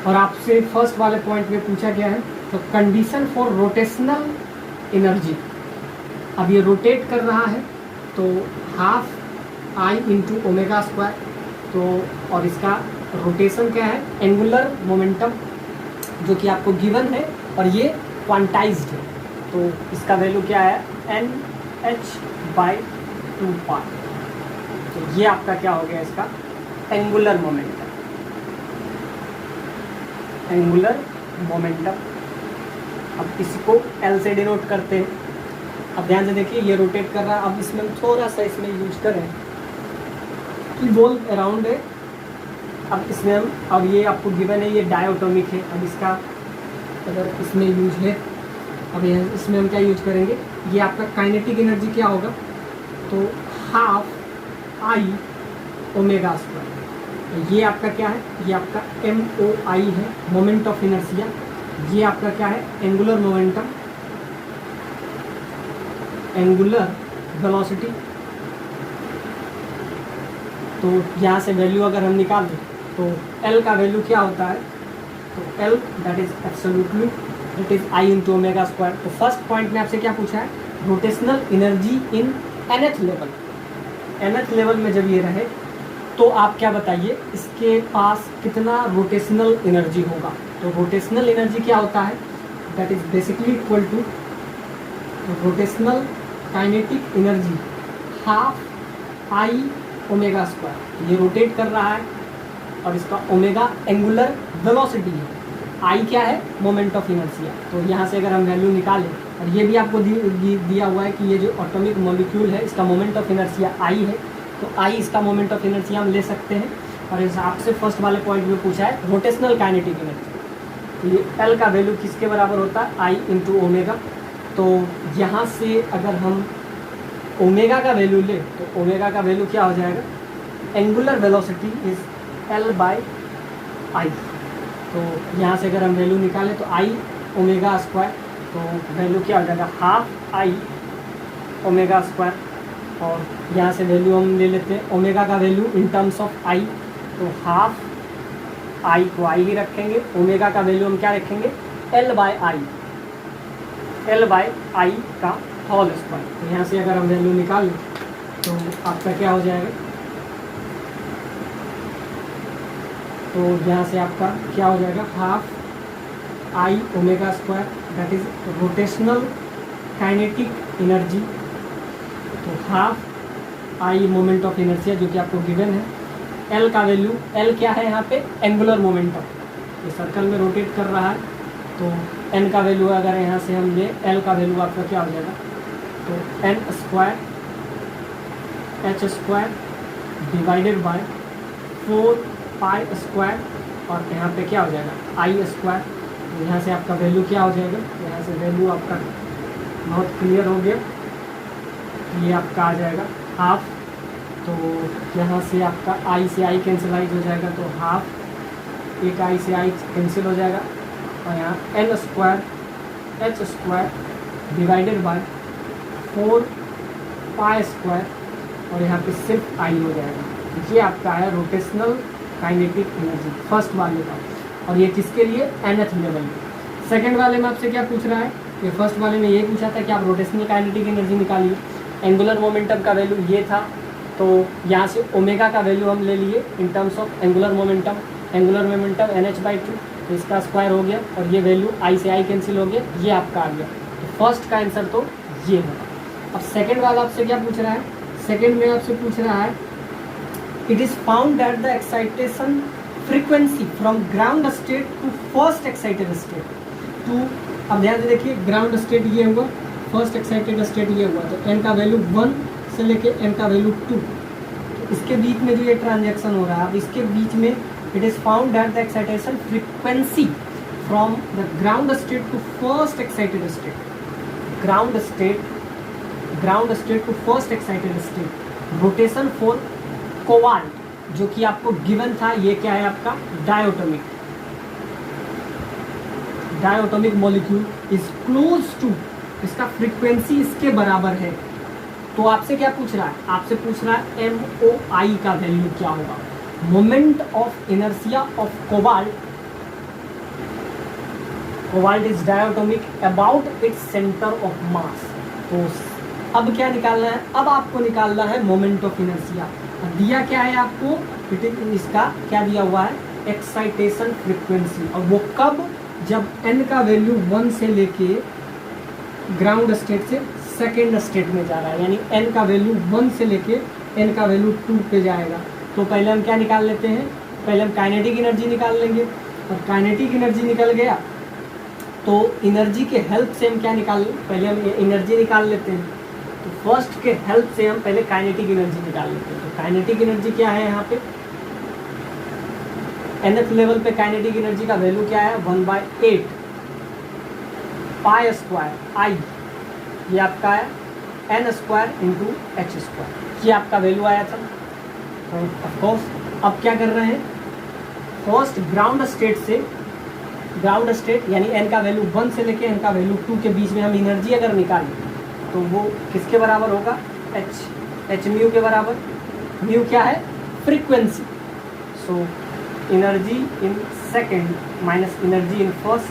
और आपसे फर्स्ट वाले पॉइंट में पूछा गया है, तो कंडीशन फॉर रोटेशनल एनर्जी, अब ये रोटेट कर रहा है तो 12I × ω², तो और इसका रोटेशन क्या है, एंगुलर मोमेंटम, जो कि आपको गिवन है, और ये क्वांटाइज्ड है। तो इसका वैल्यू क्या है, NH/2π। तो ये आपका क्या हो गया, इसका एंगुलर मोमेंटम, एंगुलर मोमेंटम। अब इसको L से डिनोट करते हैं। अब ध्यान से देखिए, ये रोटेट कर रहा है। अब इसमें थोड़ा सा इसमें यूज करें कि वॉल्व अराउंड है। अब इसमें हम, अब ये आपको गिवन है, ये डायटोमिक है। अब इसका अगर इसमें यूज है, अब इसमें हम क्या यूज करेंगे, ये आपका काइनेटिक एनर्जी क्या होगा, तो 12I ω²। ये आपका क्या है, ये आपका MOI है, मोमेंट ऑफ इनर्शिया। ये आपका क्या है, एंगुलर मोमेंटम, एंगुलर वेलोसिटी। तो यहाँ से वैल्यू अगर हम निकाल दें तो L का वैल्यू क्या होता है, तो L that is absolutely it is I × ω²। तो फर्स्ट पॉइंट में आपसे क्या पूछा है, rotational energy in nth level, nth level में जब ये रहे तो आप क्या बताइए, इसके पास कितना रोटेशनल एनर्जी होगा। तो रोटेशनल एनर्जी क्या होता है, that is basically equal to rotational kinetic energy 12I ω²। ये रोटेट कर रहा है और इसका ओमेगा एंगुलर वेलोसिटी है, I क्या है, मोमेंट ऑफ इनर्शिया। तो यहाँ से अगर हम वैल्यू निकालें, और ये भी आपको दिया हुआ है कि ये जो एटॉमिक मॉलिक्यूल है इसका मोमेंट ऑफ इनर्शिया I है, तो I इसका मोमेंट ऑफ इनर्शिया हम ले सकते हैं। और इस आपसे फर्स्ट वाले पॉइंट में पूछा है रोटेशनल काइनेटिक एनर्जी, तो ये L का वैल्यू किसके बराबर होता है, I × ω। तो यहाँ से अगर हम ओमेगा का वैल्यू ले तो ओमेगा का वैल्यू क्या हो जाएगा, angular velocity is L by I. तो यहाँ से अगर हम वैल्यू निकालें तो आई ओमेगा स्क्वायर, तो वैल्यू क्या हो जाएगा, हाफ आई ओमेगा स्क्वायर। और यहाँ से वैल्यू हम ले लेते हैं ओमेगा का वैल्यू इन टर्म्स ऑफ आई, तो हाफ आई को आई ही रखेंगे, ओमेगा का वैल्यू हम क्या रखेंगे, L by I, L by I का होल स्क्वायर। तो यहाँ से अगर हम वैल्यू निकालें तो आपका क्या हो जाएगा, तो यहाँ से आपका क्या हो जाएगा, half I omega square that is rotational kinetic energy. तो half I moment of inertia जो कि आपको गिवन है, एल का वैल्यू, एल क्या है यहाँ पे, एंगुलर मोमेंटम, ये सर्कल में रोटेट कर रहा है। तो एन का वैल्यू अगर यहाँ से हम ले, एल का वैल्यू आपका क्या हो जाएगा, तो n square h square divided by 4 pi square, और यहाँ पे क्या हो जाएगा आई स्क्वायर। तो यहाँ से आपका वैल्यू क्या हो जाएगा, यहाँ से वैल्यू आपका बहुत क्लियर हो गया, ये आपका आ जाएगा हाफ। तो यहाँ से आपका आई से आई कैंसिलाइज हो जाएगा, तो हाफ एक आई से आई कैंसिल हो जाएगा, और यहाँ n square h square divided by 4 pi square, और यहाँ पे सिर्फ आई हो जाएगा। ये आपका है रोटेशनल काइनेटिक एनर्जी फर्स्ट वाले का, और ये किसके लिए, nth लेवल में। सेकंड वाले में आपसे क्या पूछ रहा है, ये फर्स्ट वाले में ये पूछा था कि आप रोटेशनल काइनेटिक एनर्जी निकालिए, एंगुलर मोमेंटम का वैल्यू ये था, तो यहाँ से ओमेगा का वैल्यू हम ले लिए in terms of angular momentum NH/2, तो इसका स्क्वायर हो गया, और ये वैल्यू आई से आई कैंसिल हो गया, ये आपका आ गया। तो फर्स्ट का आंसर तो ये होगा। अब सेकेंड वाला आपसे क्या पूछ रहा है, सेकेंड में आपसे पूछ रहा है it is found that the excitation frequency from ground state to first excited state to, अब ध्यान से देखिए ग्राउंड स्टेट ये हुआ, फर्स्ट एक्साइटेड स्टेट ये हुआ, तो n का वैल्यू 1 से लेके n का वैल्यू 2, तो इसके बीच में जो ये ट्रांजैक्शन हो रहा है, अब इसके बीच में it is found that the excitation frequency from the ground state to first excited state, ground state to first excited state, rotation for cobalt जो कि आपको गिवन था, ये क्या है आपका diatomic molecule is close to, इसका फ्रीक्वेंसी इसके बराबर है। तो आपसे क्या पूछ रहा है, आपसे पूछ रहा है MOI का वैल्यू क्या होगा, moment of inertia of cobalt is diatomic about its centre of mass. तो अब क्या निकालना है, अब आपको निकालना है मोमेंट ऑफ इनर्शिया। दिया क्या है आपको, इसका क्या दिया हुआ है, एक्साइटेशन फ्रीक्वेंसी, और वो कब, जब n का वैल्यू 1 से लेके ग्राउंड स्टेट से सेकेंड स्टेट में जा रहा है, यानी n का वैल्यू 1 से लेके n का वैल्यू 2 पे जाएगा। तो पहले हम क्या निकाल लेते हैं, पहले हम काइनेटिक एनर्जी निकाल लेंगे, और काइनेटिक एनर्जी निकल गया तो एनर्जी के हेल्प से हम क्या निकाल, पहले हम एनर्जी निकाल लेते हैं। तो फर्स्ट के हेल्प से हम पहले काइनेटिक एनर्जी निकाल लेते हैं। तो काइनेटिक एनर्जी क्या है यहाँ पे, nth लेवल पे काइनेटिक एनर्जी का वैल्यू क्या है, 1/8 पाई स्क्वायर आई, ये आपका है n square into H square, ये आपका वैल्यू आया था। तो ऑफकोर्स अब क्या कर रहे हैं, फर्स्ट ग्राउंड स्टेट से, ग्राउंड स्टेट यानी n का वैल्यू 1 से लेके n का वैल्यू 2 के बीच में हम एनर्जी अगर निकालें तो वो किसके बराबर होगा, h म्यू के बराबर। म्यू क्या है, frequency, so energy in second minus energy in first.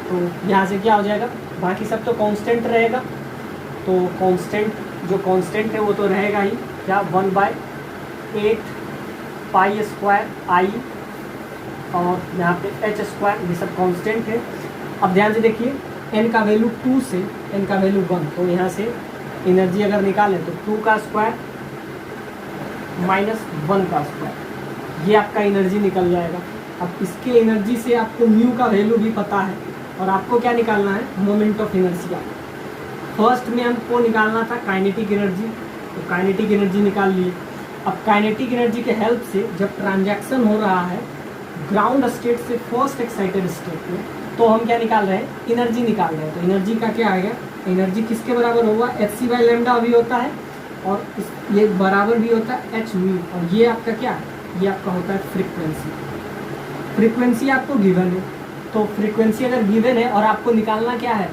तो यहाँ से क्या हो जाएगा, बाकी सब तो कांस्टेंट रहेगा, तो कांस्टेंट जो कांस्टेंट है वो तो रहेगा ही, क्या 1/8 पाई स्क्वायर आई, और यहाँ पे एच स्क्वायर, ये सब कांस्टेंट है। अब ध्यान से देखिए n का वैल्यू 2 से n का वैल्यू 1, तो यहाँ से एनर्जी अगर निकालें तो 2 का स्क्वायर माइनस 1 का स्क्वायर, ये आपका एनर्जी निकल जाएगा। अब इसके एनर्जी से आपको म्यू का वैल्यू भी पता है, और आपको क्या निकालना है, मोमेंट ऑफ इनर्शिया। फर्स्ट में हमको निकालना था काइनेटिक एनर्जी, तो काइनेटिक एनर्जी निकाल लिए। अब काइनेटिक एनर्जी के हेल्प से जब ट्रांजैक्शन हो रहा है ग्राउंड स्टेट से फर्स्ट एक्साइटेड स्टेट में, तो हम क्या निकाल रहे हैं, एनर्जी निकाल रहे हैं। तो एनर्जी का क्या आएगा, एनर्जी किसके बराबर होगा, hc/λ अभी होता है, और ये बराबर भी होता है एच म्यू, और ये आपका क्या है, ये आपका होता है फ्रीक्वेंसी। फ्रीक्वेंसी आपको गिवन है, तो फ्रीक्वेंसी अगर गिवन है और आपको निकालना क्या है,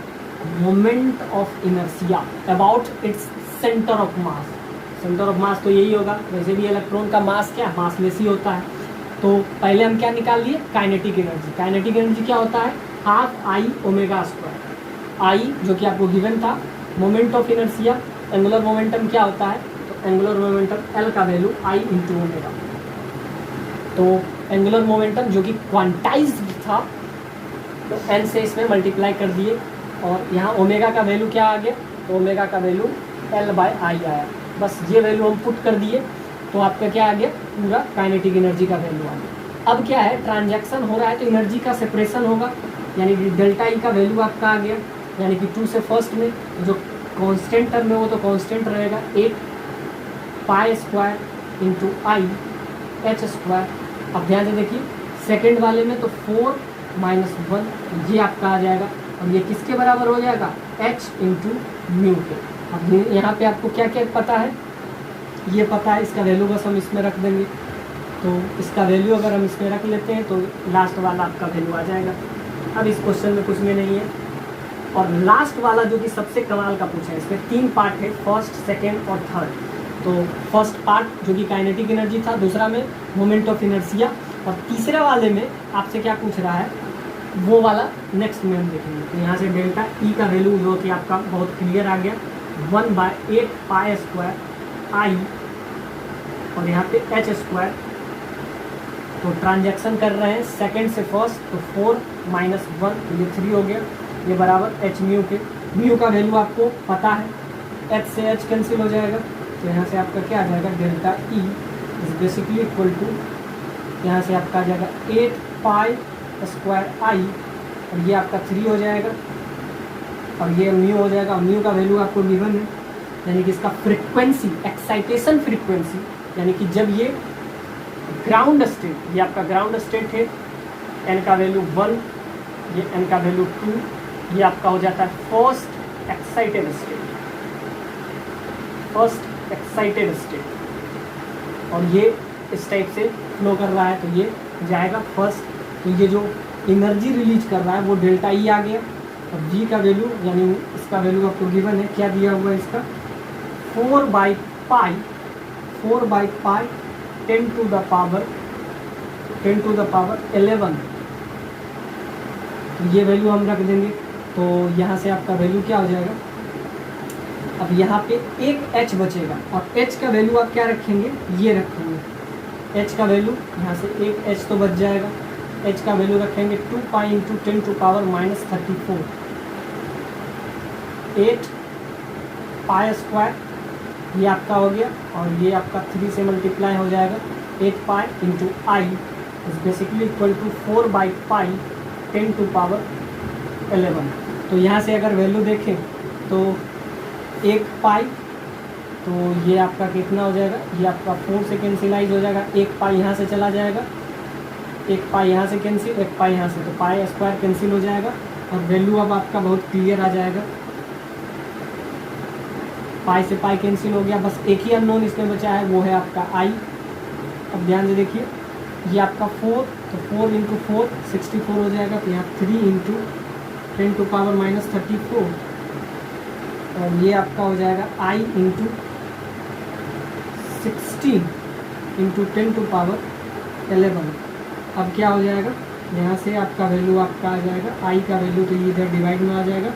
moment of inertia about its centre of mass. Centre of mass तो यही होगा, वैसे भी इलेक्ट्रॉन का मास क्या है, मासलेस ही होता है। तो पहले हम क्या निकाल लिए, काइनेटिक एनर्जी। काइनेटिक एनर्जी क्या होता है, हाफ आई ओमेगा स्क्वायर। आई जो कि आपको गिवन था, moment of inertia, angular momentum क्या होता है, तो एंगुलर मोमेंटम एल का वैल्यू आई इंटू ओमेगा। तो एंगुलर मोमेंटम जो कि क्वांटाइज्ड था, तो एन से इसमें मल्टीप्लाई कर दिए, और यहाँ ओमेगा का वैल्यू क्या आ गया, तो ओमेगा का वैल्यू एल बाय आई आया। बस ये वैल्यू हम पुट कर दिए, तो आपका क्या आ गया, पूरा काइनेटिक एनर्जी का वैल्यू आ गया। अब क्या है, ट्रांजैक्शन हो रहा है तो एनर्जी का सेपरेशन होगा, यानी कि डेल्टा ई का वैल्यू आपका आ गया, यानी कि 2 से फर्स्ट में जो कांस्टेंट टर्म है वो तो कांस्टेंट रहेगा, 8 pi square into I H square. अब ध्यान से देखिए, सेकेंड वाले में तो 4 माइनस 1 ये आपका आ जाएगा, और ये किसके बराबर हो जाएगा, h इंटू म्यू के। अब यहाँ पे आपको क्या क्या पता है, ये पता है, इसका वैल्यू बस हम इसमें रख देंगे। तो इसका वैल्यू अगर हम इसमें रख लेते हैं तो लास्ट वाला आपका वैल्यू आ जाएगा। अब इस क्वेश्चन में कुछ में नहीं है, और लास्ट वाला जो कि सबसे कमाल का पूछा है, इसमें 3 पार्ट है, फर्स्ट, सेकेंड और थर्ड। तो फर्स्ट पार्ट जो कि काइनेटिक एनर्जी था, दूसरा में मोमेंट ऑफ इनर्शिया, और तीसरे वाले में आपसे क्या पूछ रहा है वो वाला नेक्स्ट में हम देखेंगे। तो यहाँ से डेल्टा ई का वैल्यू जो कि आपका बहुत क्लियर आ गया, 1/8 पाई स्क्वायर आई, और यहाँ पे एच स्क्वायर। तो ट्रांजैक्शन कर रहे हैं सेकेंड से फर्स्ट, तो 4 माइनस 1 ये 3 हो गया, ये बराबर एच म्यू के। म्यू का वैल्यू आपको पता है, एच से एच कैंसिल हो जाएगा, तो यहाँ से आपका क्या आ जाएगा, delta E is basically equal to, यहाँ से आपका आ जाएगा 8 पाई स्क्वायर आई, और ये आपका 3 हो जाएगा, और ये म्यू हो जाएगा। म्यू का वैल्यू आपको गिवन है, यानी कि इसका फ्रीक्वेंसी, एक्साइटेशन फ्रीक्वेंसी, यानी कि जब ये ग्राउंड स्टेट, ये आपका ग्राउंड स्टेट है, एन का वैल्यू 1, ये एन का वैल्यू 2, ये आपका हो जाता है first excited state, first excited state, और ये इस टाइप से फ्लो कर रहा है, तो ये जाएगा फर्स्ट। तो ये जो एनर्जी रिलीज कर रहा है वो डेल्टा ई आ गया, और जी का वैल्यू, यानी इसका वैल्यू आपको गिवन है, क्या दिया हुआ है इसका, 4/पाई 10 टू द पावर 11। तो ये वैल्यू हम रख देंगे, तो यहाँ से आपका वैल्यू क्या हो जाएगा, अब यहाँ पे एक h बचेगा, और h का वैल्यू आप क्या रखेंगे, ये रखेंगे, h का वैल्यू यहाँ से एक h तो बच जाएगा, h का वैल्यू रखेंगे 2 pi into 10 to power minus 34, 8 pi square ये आपका हो गया, और ये आपका 3 से मल्टीप्लाई हो जाएगा, 8 pi into I is basically equal to 4/पाई 10 टू पावर 11। तो यहाँ से अगर वैल्यू देखें तो 1 पाई, तो ये आपका कितना हो जाएगा, ये आपका 4 से कैंसिलाइज हो जाएगा, 1 पाई यहाँ से चला जाएगा, 1 पाई यहाँ से कैंसिल, 1 पाई यहाँ से, तो पाई स्क्वायर कैंसिल हो जाएगा, और वैल्यू अब आपका बहुत क्लियर आ जाएगा, पाई से पाई कैंसिल हो गया, बस एक ही अननोन इसमें बचा है, वो है आपका आई। अब ध्यान से देखिए, ये आपका 4, तो 4 इंटू 4 64 हो जाएगा, तो यहाँ 3 इंटू 10 टू पावर माइनस 34, और ये आपका हो जाएगा आई इंटू 16 इंटू 10 टू पावर 11। अब क्या हो जाएगा, यहाँ से आपका वैल्यू आपका आ जाएगा, आई का वैल्यू तो ये इधर डिवाइड में आ जाएगा,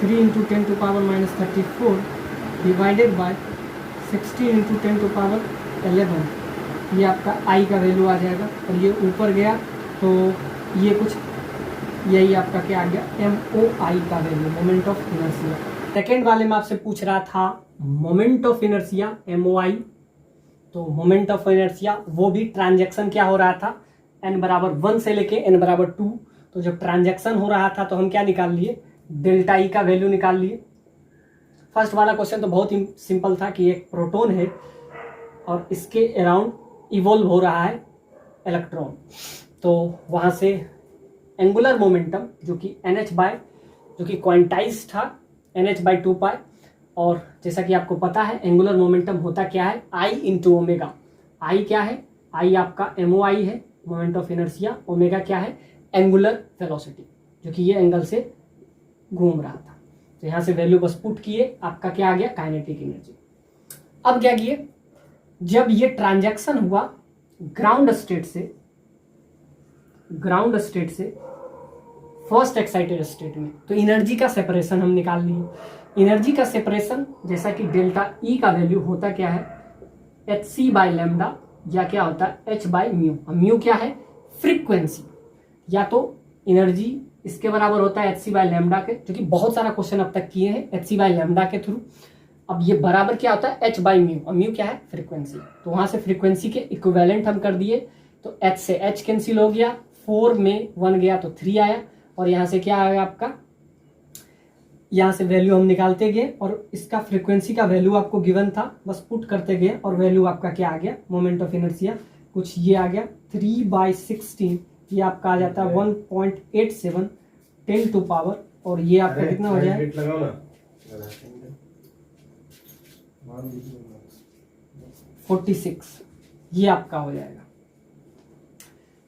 3 into 10 to power minus 34 divided by 16 into 10 to power 11, ये आपका आई का वैल्यू आ जाएगा, और ये ऊपर गया तो ये कुछ यही आपका क्या आ गया, MOI का value, moment of inertia. Second वाले में आपसे पूछ रहा था मोमेंट ऑफ इनर्शिया MOI, तो मोमेंट ऑफ इनर्शिया वो भी ट्रांजैक्शन क्या हो रहा था, n बराबर 1 से लेके n बराबर 2, तो जब ट्रांजैक्शन हो रहा था तो हम क्या निकाल लिए, डेल्टा ई का वैल्यू निकाल लिए। फर्स्ट वाला क्वेश्चन तो बहुत ही सिंपल था कि एक प्रोटॉन है और इसके अराउंड इवॉल्व हो रहा है इलेक्ट्रॉन, तो वहाँ से एंगुलर मोमेंटम जो कि NH बाय, जो कि क्वांटाइज था NH/2 पाई, और जैसा कि आपको पता है एंगुलर मोमेंटम होता क्या है, आई इंटू ओमेगा। आई क्या है, आई आपका MOI है, मोमेंट ऑफ इनर्शिया। ओमेगा क्या है, एंगुलर वेलोसिटी, जो कि ये एंगल से घूम रहा था। तो यहाँ से वैल्यू बस पुट किए, आपका क्या आ गया, काइनेटिक एनर्जी। अब क्या किए, जब ये ट्रांजैक्शन हुआ ग्राउंड स्टेट से फर्स्ट एक्साइटेड स्टेट में, तो एनर्जी का सेपरेशन हम निकाल लिए। एनर्जी का सेपरेशन जैसा कि डेल्टा ई का वैल्यू होता क्या है, hc बाय लैम्डा, या क्या होता है h बाय म्यू। म्यू क्या है, फ्रीक्वेंसी, या तो एनर्जी इसके बराबर होता है hc बाय लैम्डा के, जो कि बहुत सारा क्वेश्चन अब तक किए हैं hc बाय लैम्डा के थ्रू। अब ये बराबर क्या होता है h बाय म्यू, और म्यू क्या है, फ्रीक्वेंसी। तो वहां से फ्रीक्वेंसी के इक्विवेलेंट हम कर दिए, तो h से h कैंसिल हो गया, 4 में 1 गया तो 3 आया, और यहाँ से क्या आया आपका, यहाँ से वैल्यू हम निकालते गए, और इसका फ्रीक्वेंसी का वैल्यू आपको गिवन था, बस पुट करते गए, और वैल्यू आपका क्या आ गया, मोमेंट ऑफ इनर्शिया कुछ ये आ गया 3/16, ये आपका आ जाता है 1.87 10 टू पावर, और ये आपका कितना हो जाए 46, ये आपका हो जाएगा।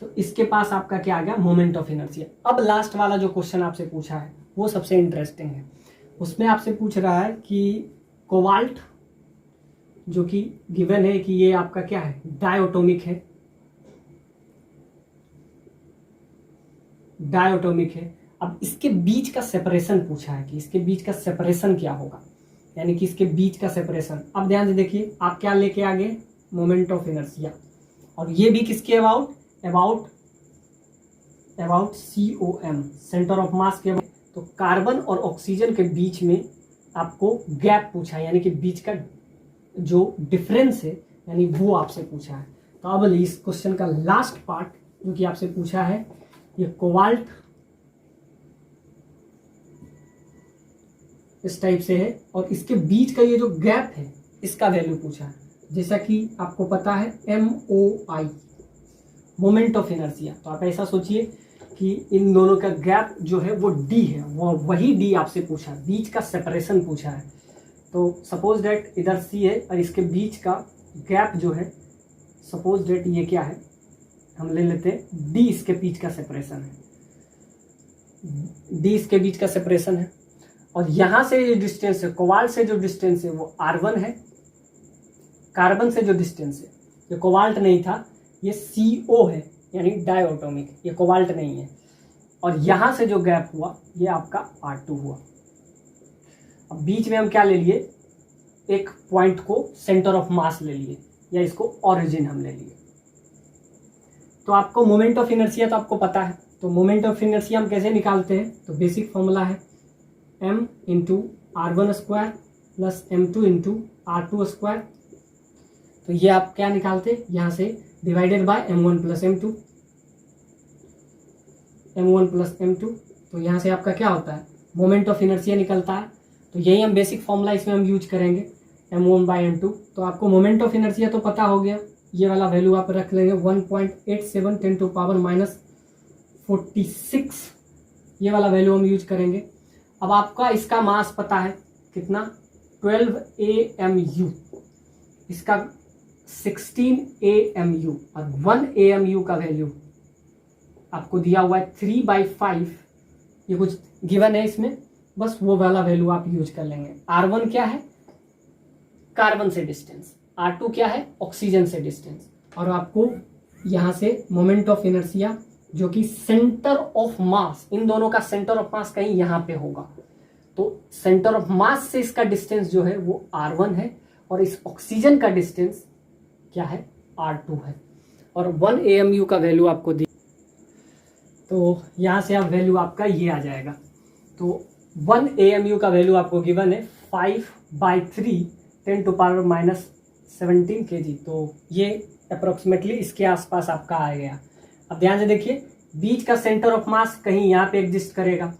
तो इसके पास आपका क्या आ गया, मोमेंट ऑफ इनर्शिया। अब लास्ट वाला जो क्वेश्चन आपसे पूछा है वो सबसे इंटरेस्टिंग है। उसमें आपसे पूछ रहा है कि कोबाल्ट, जो कि गिवन है कि ये आपका क्या है, डायटोमिक है, अब इसके बीच का सेपरेशन पूछा है कि इसके बीच का सेपरेशन क्या होगा, यानी कि इसके बीच का सेपरेशन। अब ध्यान से देखिए, आप क्या लेके आ गए, मोमेंट ऑफ इनर्शिया, और ये भी किसके अबाउट COM, सेंटर ऑफ मास के। तो कार्बन और ऑक्सीजन के बीच में आपको गैप पूछा है, यानी कि बीच का जो डिफरेंस है, यानी वो आपसे पूछा है। तो अब इस क्वेश्चन का लास्ट पार्ट जो कि आपसे पूछा है, ये कोबाल्ट इस टाइप से है, और इसके बीच का ये जो गैप है इसका वैल्यू पूछा है। जैसा कि आपको पता है MOI, मोमेंट ऑफ इनर्शिया। तो आप ऐसा सोचिए कि इन दोनों का गैप जो है वो D है, वो वही D आपसे पूछा है, बीच का सेपरेशन पूछा है। तो सपोज डेट इधर C है, और इसके बीच का गैप जो है, सपोज डेट ये क्या है, हम ले लेते हैं D, इसके बीच का सेपरेशन है, D इसके बीच का सेपरेशन है। और यहाँ से ये डिस्टेंस है, कोबाल्ट से जो डिस्टेंस है वो R1 है, कार्बन से जो डिस्टेंस है, ये कोबाल्ट नहीं था, ये CO है, यानी डायटोमिक, ये कोबाल्ट नहीं है। और यहाँ से जो गैप हुआ ये आपका R2 हुआ। अब बीच में हम क्या ले लिए, एक पॉइंट को सेंटर ऑफ मास ले लिए, या इसको ओरिजिन हम ले लिए। तो आपको मोमेंट ऑफ इनर्शिया तो आपको पता है, तो मोमेंट ऑफ इनर्शिया हम कैसे निकालते हैं, तो बेसिक फॉर्मूला है m into R1 square plus M2 into R2 square. तो ये आप क्या निकालते हैं, यहाँ से divided by M1 plus M2, तो यहाँ से आपका क्या होता है, मोमेंट ऑफ इनर्शिया निकलता है। तो यही हम बेसिक फॉर्मूला इसमें हम यूज करेंगे, M1 बाय M2। तो आपको मोमेंट ऑफ इनर्शिया तो पता हो गया, ये वाला वैल्यू आप रख लेंगे 1.87 10 टू पावर माइनस 46, ये वाला वैल्यू हम यूज करेंगे। अब आपका इसका मास पता है कितना, 12 AMU, इसका 16 AMU, और 1 AMU का वैल्यू आपको दिया हुआ है 3/5, ये कुछ गिवन है इसमें, बस वो वाला वैल्यू आप यूज कर लेंगे। R1 क्या है, कार्बन से डिस्टेंस, R2 क्या है, ऑक्सीजन से डिस्टेंस, और आपको यहाँ से मोमेंट ऑफ इनर्शिया जो कि सेंटर ऑफ मास, इन दोनों का सेंटर ऑफ मास कहीं यहाँ पे होगा, तो सेंटर ऑफ मास से इसका डिस्टेंस जो है वो R1 है, और इस ऑक्सीजन का डिस्टेंस क्या है, R2 है, और 1 AMU का वैल्यू आपको दी। तो यहाँ से आप वैल्यू आपका ये आ जाएगा। तो 1 AMU का वैल्यू आपको गिवन है 5/3 10 टू पावर माइनस 17 kg। तो ये अप्रोक्सीमेटली इसके आसपास आपका आ गया। अब ध्यान से देखिए, बीच का सेंटर ऑफ मास कहीं यहाँ पे एग्जिस्ट करेगा।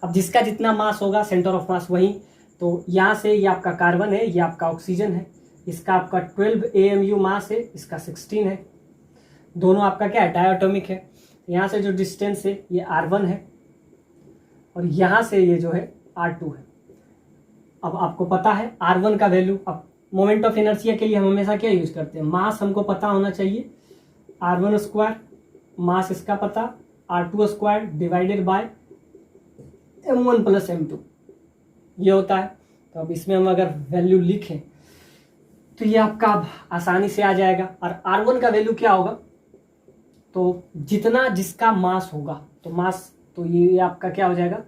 अब जिसका जितना मास होगा सेंटर ऑफ मास वही, तो यहाँ से ये आपका कार्बन है, ये आपका ऑक्सीजन है, इसका आपका 12 AMU मास है, इसका 16 है, दोनों आपका क्या है, डायटोमिक है। यहाँ से जो डिस्टेंस है ये R1 है, और यहाँ से ये जो है R2 है। अब आपको पता है R1 का वैल्यू, अब मोमेंट ऑफ इनर्शिया के लिए हम हमेशा क्या यूज करते हैं, मास हमको पता होना चाहिए, R1 स्क्वायर मास इसका पता, R2 square divided bye M1 plus M2 ये होता है। तो अब इसमें हम अगर वैल्यू लिखें तो ये आपका अब आसानी से आ जाएगा। और R1 का वैल्यू क्या होगा, तो जितना जिसका मास होगा तो मास, तो ये आपका क्या हो जाएगा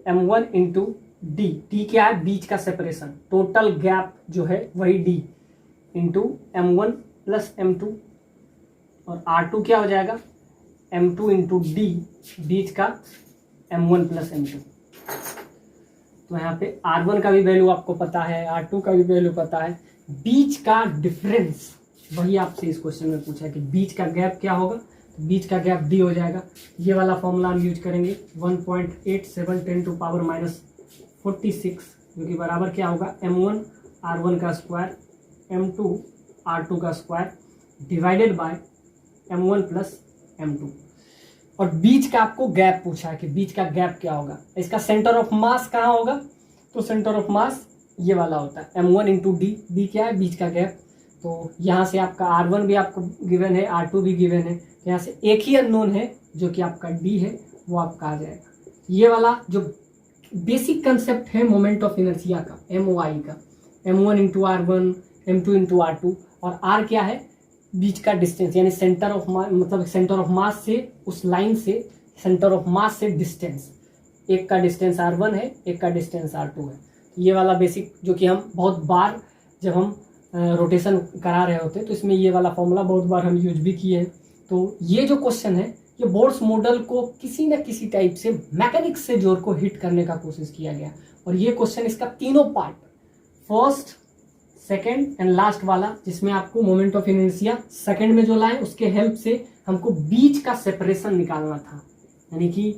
M1 इंटू डी, डी क्या है बीच का सेपरेशन, टोटल गैप जो है वही D into M1 plus M2, और R2 क्या हो जाएगा M2 इंटू डी बीच का M1 प्लस M2। तो यहाँ पे R1 का भी वैल्यू आपको पता है, R2 का भी वैल्यू पता है, बीच का डिफरेंस वही आपसे इस क्वेश्चन में पूछा है कि बीच का गैप क्या होगा, तो बीच का गैप डी हो जाएगा। ये वाला फॉर्मूला हम यूज करेंगे 1.87 टू पावर माइनस 46 जो कि बराबर क्या होगा M1 R1 का स्क्वायर M2 R2 का square divided bye M1 plus M2। और बीच का आपको गैप पूछा है कि बीच का गैप क्या होगा, इसका सेंटर ऑफ मास कहाँ होगा, तो सेंटर ऑफ मास ये वाला होता है M1 इंटू डी, डी क्या है बीच का गैप। तो यहाँ से आपका R1 भी आपको गिवन है, R2 भी गिवन है, तो यहाँ से एक ही अननोन है जो कि आपका D है, वो आपका आ जाएगा। ये वाला जो बेसिक कंसेप्ट है मोमेंट ऑफ इनर्शिया का, MOI का, M1 into R1 M2 into R2, और R क्या है बीच का डिस्टेंस, यानी सेंटर ऑफ मतलब सेंटर ऑफ मास से उस लाइन से सेंटर ऑफ मास से डिस्टेंस, एक का डिस्टेंस R1 है, एक का डिस्टेंस R2 है। ये वाला बेसिक जो कि हम बहुत बार जब हम रोटेशन करा रहे होते हैं तो इसमें ये वाला फॉर्मूला बहुत बार हम यूज भी किए हैं। तो ये जो क्वेश्चन है ये बोर्ड्स मॉडल को किसी न किसी टाइप से मैकेनिक्स से जोर को हिट करने का कोशिश किया गया, और ये क्वेश्चन इसका तीनों part, first second and last वाला, जिसमें आपको मोमेंट ऑफ इनर्शिया सेकेंड में जो लाए उसके हेल्प से हमको बीच का सेपरेशन निकालना था, यानी कि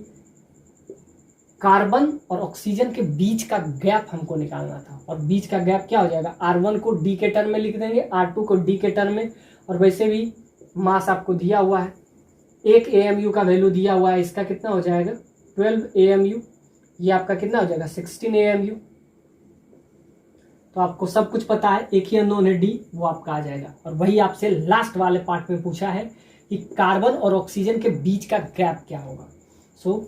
कार्बन और ऑक्सीजन के बीच का गैप हमको निकालना था। और बीच का गैप क्या हो जाएगा, R1 को D के टर्म में लिख देंगे, R2 को D के टर्म में, और वैसे भी मास आपको दिया हुआ है, एक AMU का वैल्यू दिया हुआ है, इसका कितना हो जाएगा 12 AMU, ये आपका कितना हो जाएगा 16 AMU। तो आपको सब कुछ पता है, एक ही अननोन है D, वो आपका आ जाएगा। और वही आपसे लास्ट वाले पार्ट में पूछा है कि कार्बन और ऑक्सीजन के बीच का गैप क्या होगा। सो